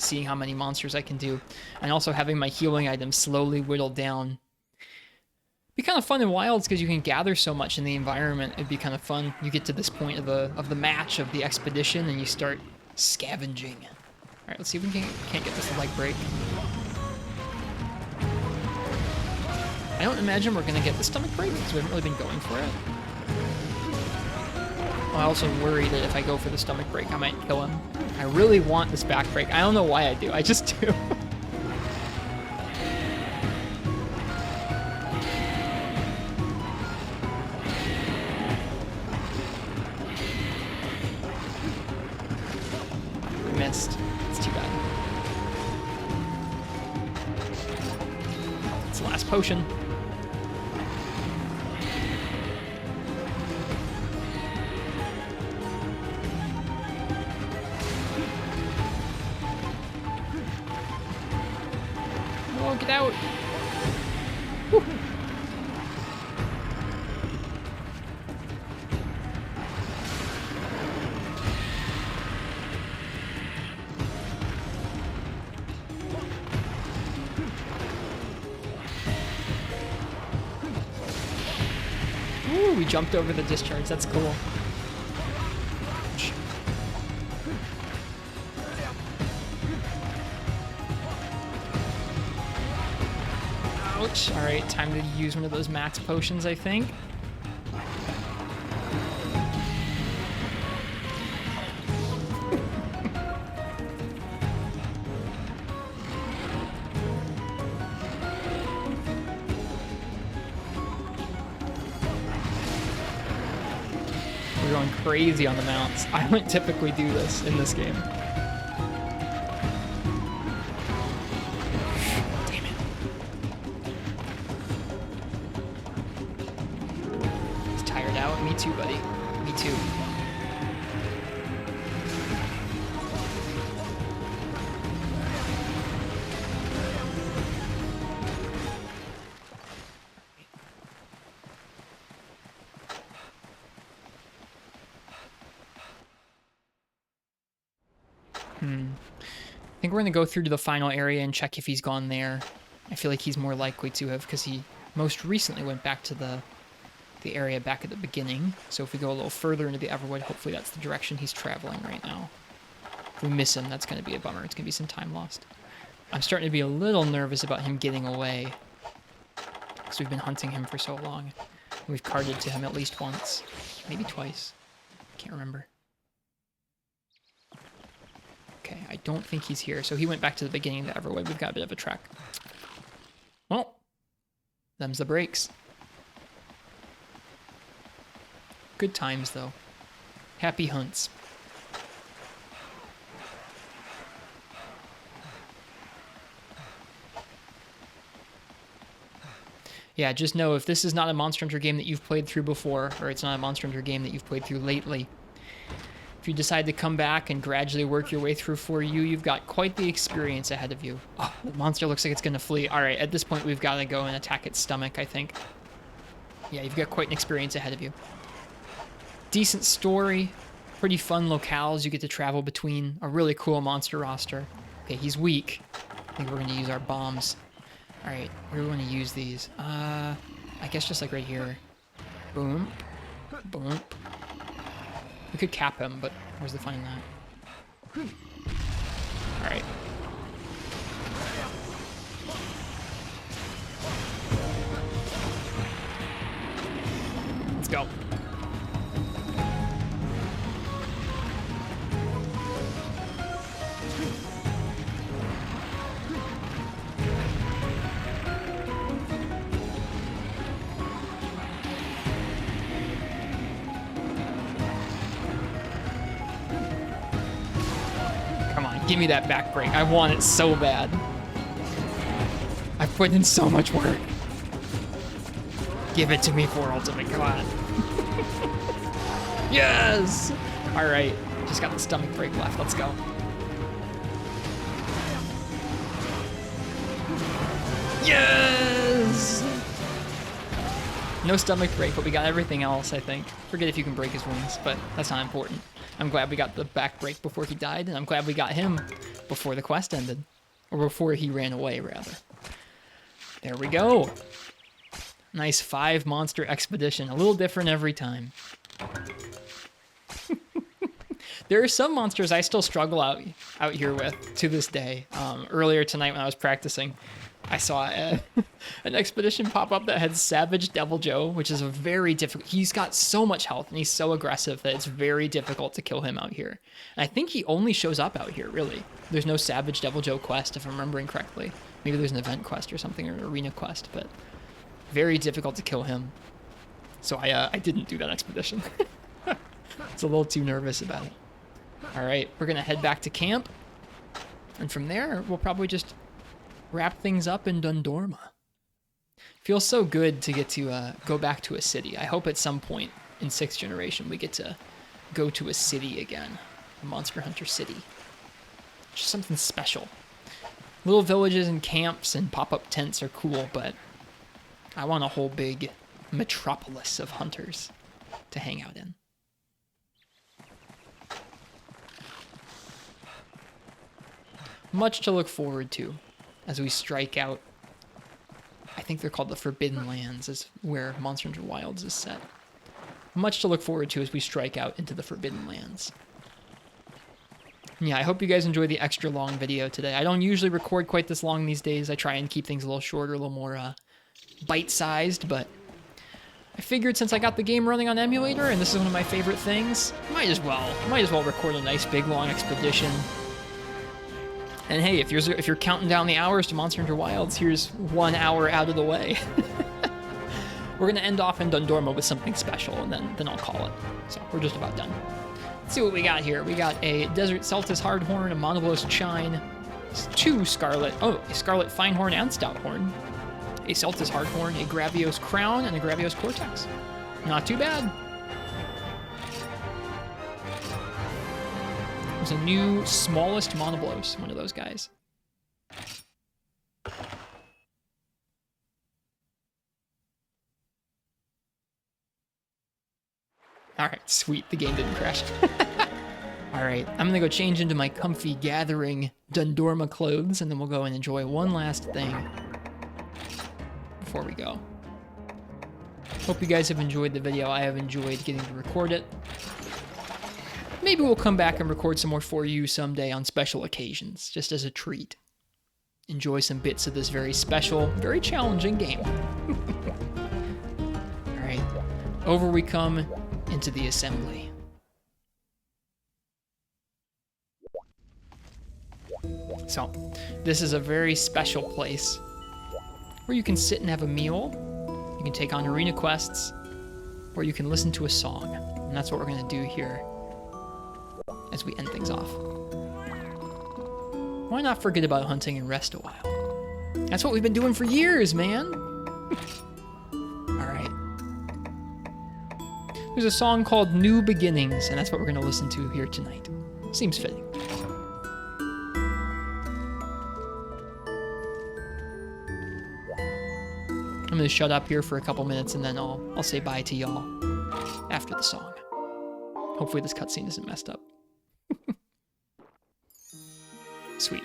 Seeing how many monsters I can do, and also having my healing items slowly whittled down. It'd be kind of fun in Wilds because you can gather so much in the environment. It'd be kind of fun. You get to this point of the match of the expedition, and you start scavenging. All right, let's see if we can't get this leg break. I don't imagine we're gonna get the stomach break because we haven't really been going for it. I also worry that if I go for the stomach break, I might kill him. I really want this back break. I don't know why I do. I just do. I missed. It's too bad. It's the last potion. Get out. Whew. Ooh, we jumped over the discharge. That's cool. Ouch. All right, time to use one of those max potions, I think. We're going crazy on the mounts. I wouldn't typically do this in this game. Me too, buddy. Me too. I think we're going to go through to the final area and check if he's gone there. I feel like he's more likely to have because he most recently went back to the area back at the beginning. So if we go a little further into the Everwood, hopefully that's the direction he's traveling right now. If we miss him, that's going to be a bummer. It's going to be some time lost. I'm starting to be a little nervous about him getting away because we've been hunting him for so long. We've carded to him at least once, maybe twice. Can't remember. Okay, I don't think he's here. So he went back to the beginning of the Everwood. We've got a bit of a track. Well, them's the breaks. Good times, though. Happy hunts. Yeah, just know if this is not a Monster Hunter game that you've played through before, or it's not a Monster Hunter game that you've played through lately, if you decide to come back and gradually work your way through for you, you've got quite the experience ahead of you. Oh, the monster looks like it's going to flee. All right, at this point, we've got to go and attack its stomach, I think. Yeah, you've got quite an experience ahead of you. Decent story, pretty fun locales you get to travel between, a really cool monster roster. Okay, he's weak. I think we're going to use our bombs. All right, where are we going to use these? I guess just like right here. Boom. Boom. We could cap him, but where's the fun in that? All right. Let's go. Give me that back break. I want it so bad. I've put in so much work. Give it to me for ultimate. Come on. Yes! All right. Just got the stomach break left. Let's go. Yes! No stomach break, but we got everything else, I think. Forget if you can break his wings, but that's not important. I'm glad we got the back break before he died, and I'm glad we got him before the quest ended. Or before he ran away, rather. There we go. Nice 5 monster expedition. A little different every time. There are some monsters I still struggle out here with to this day. Earlier tonight when I was practicing, I saw an expedition pop up that had Savage Devil Joe, which is a very difficult... He's got so much health, and he's so aggressive that it's very difficult to kill him out here. And I think he only shows up out here, really. There's no Savage Devil Joe quest, if I'm remembering correctly. Maybe there's an event quest or something, or an arena quest, but very difficult to kill him. So I didn't do that expedition. It's a little too nervous about it. All right, we're going to head back to camp. And from there, we'll probably just wrap things up in Dundorma. Feels so good to get to go back to a city. I hope at some point in 6th generation we get to go to a city again. A Monster Hunter city. Just something special. Little villages and camps and pop-up tents are cool, but I want a whole big metropolis of hunters to hang out in. Much to look forward to as we strike out. I think they're called the Forbidden Lands, is where Monster Hunter Wilds is set. Much to look forward to as we strike out into the Forbidden Lands. Yeah, I hope you guys enjoyed the extra long video today. I don't usually record quite this long these days. I try and keep things a little shorter, a little more bite-sized, but I figured since I got the game running on emulator, and this is one of my favorite things, might as well record a nice big long expedition. And hey, if you're counting down the hours to Monster Hunter Wilds, here's 1 hour out of the way. We're gonna end off in Dundorma with something special, and then I'll call it. So we're just about done. Let's see what we got here. We got a Desert Seltas Hardhorn, a monoblos Chine, 2 Scarlet, a Scarlet Finehorn and Stouthorn, a Seltas Hardhorn, a Gravios Crown, and a Gravios Cortex. Not too bad. There's a new smallest monoblos, one of those guys. Alright, sweet, the game didn't crash. Alright, I'm gonna go change into my comfy gathering Dundorma clothes, and then we'll go and enjoy one last thing before we go. Hope you guys have enjoyed the video. I have enjoyed getting to record it. Maybe we'll come back and record some more for you someday on special occasions, just as a treat. Enjoy some bits of this very special, very challenging game. Alright, over we come into the assembly. So, this is a very special place where you can sit and have a meal, you can take on arena quests, or you can listen to a song. And that's what we're going to do here as we end things off. Why not forget about hunting and rest a while? That's what we've been doing for years, man. Alright. There's a song called New Beginnings, and that's what we're going to listen to here tonight. Seems fitting. I'm going to shut up here for a couple minutes, and then I'll say bye to y'all after the song. Hopefully this cutscene isn't messed up. Sweet.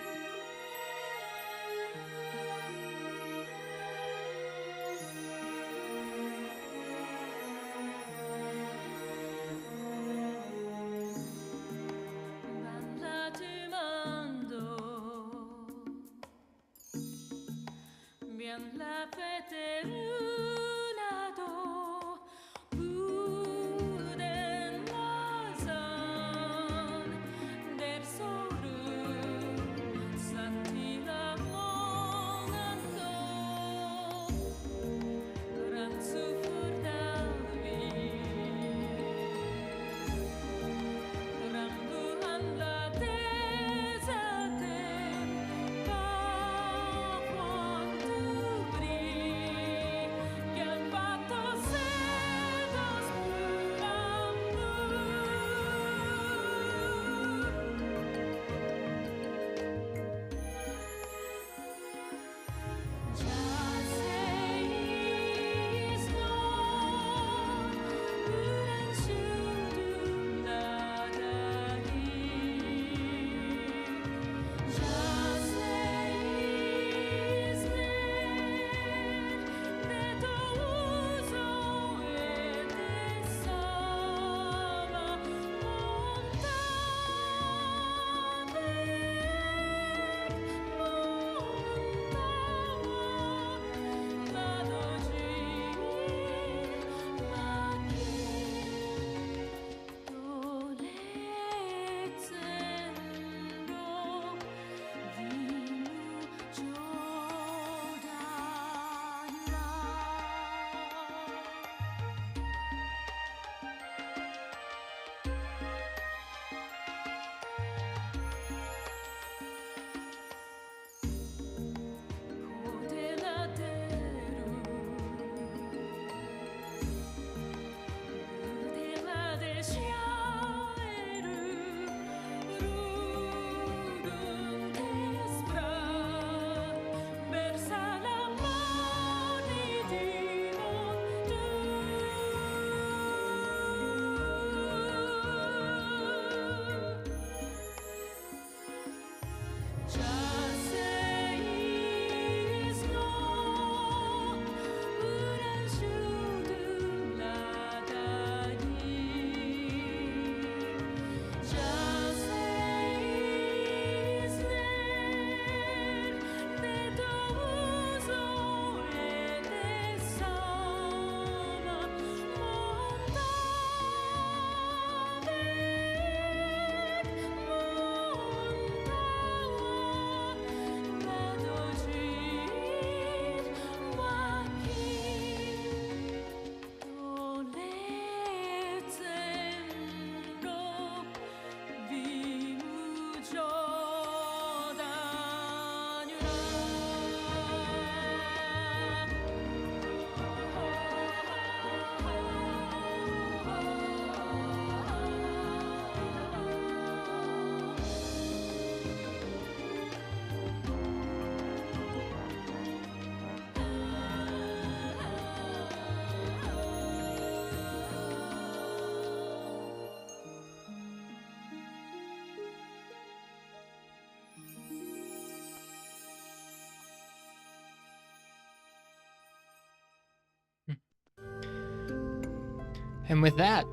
And with that,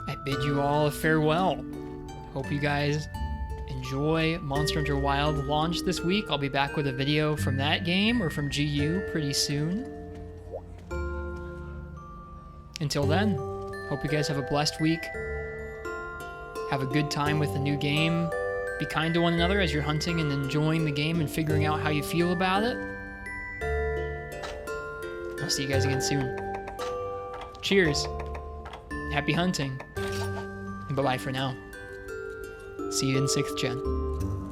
I bid you all a farewell. Hope you guys enjoy Monster Hunter Wild launch this week. I'll be back with a video from that game or from GU pretty soon. Until then, hope you guys have a blessed week. Have a good time with the new game. Be kind to one another as you're hunting and enjoying the game and figuring out how you feel about it. I'll see you guys again soon. Cheers. Happy hunting. And bye-bye for now. See you in 6th gen.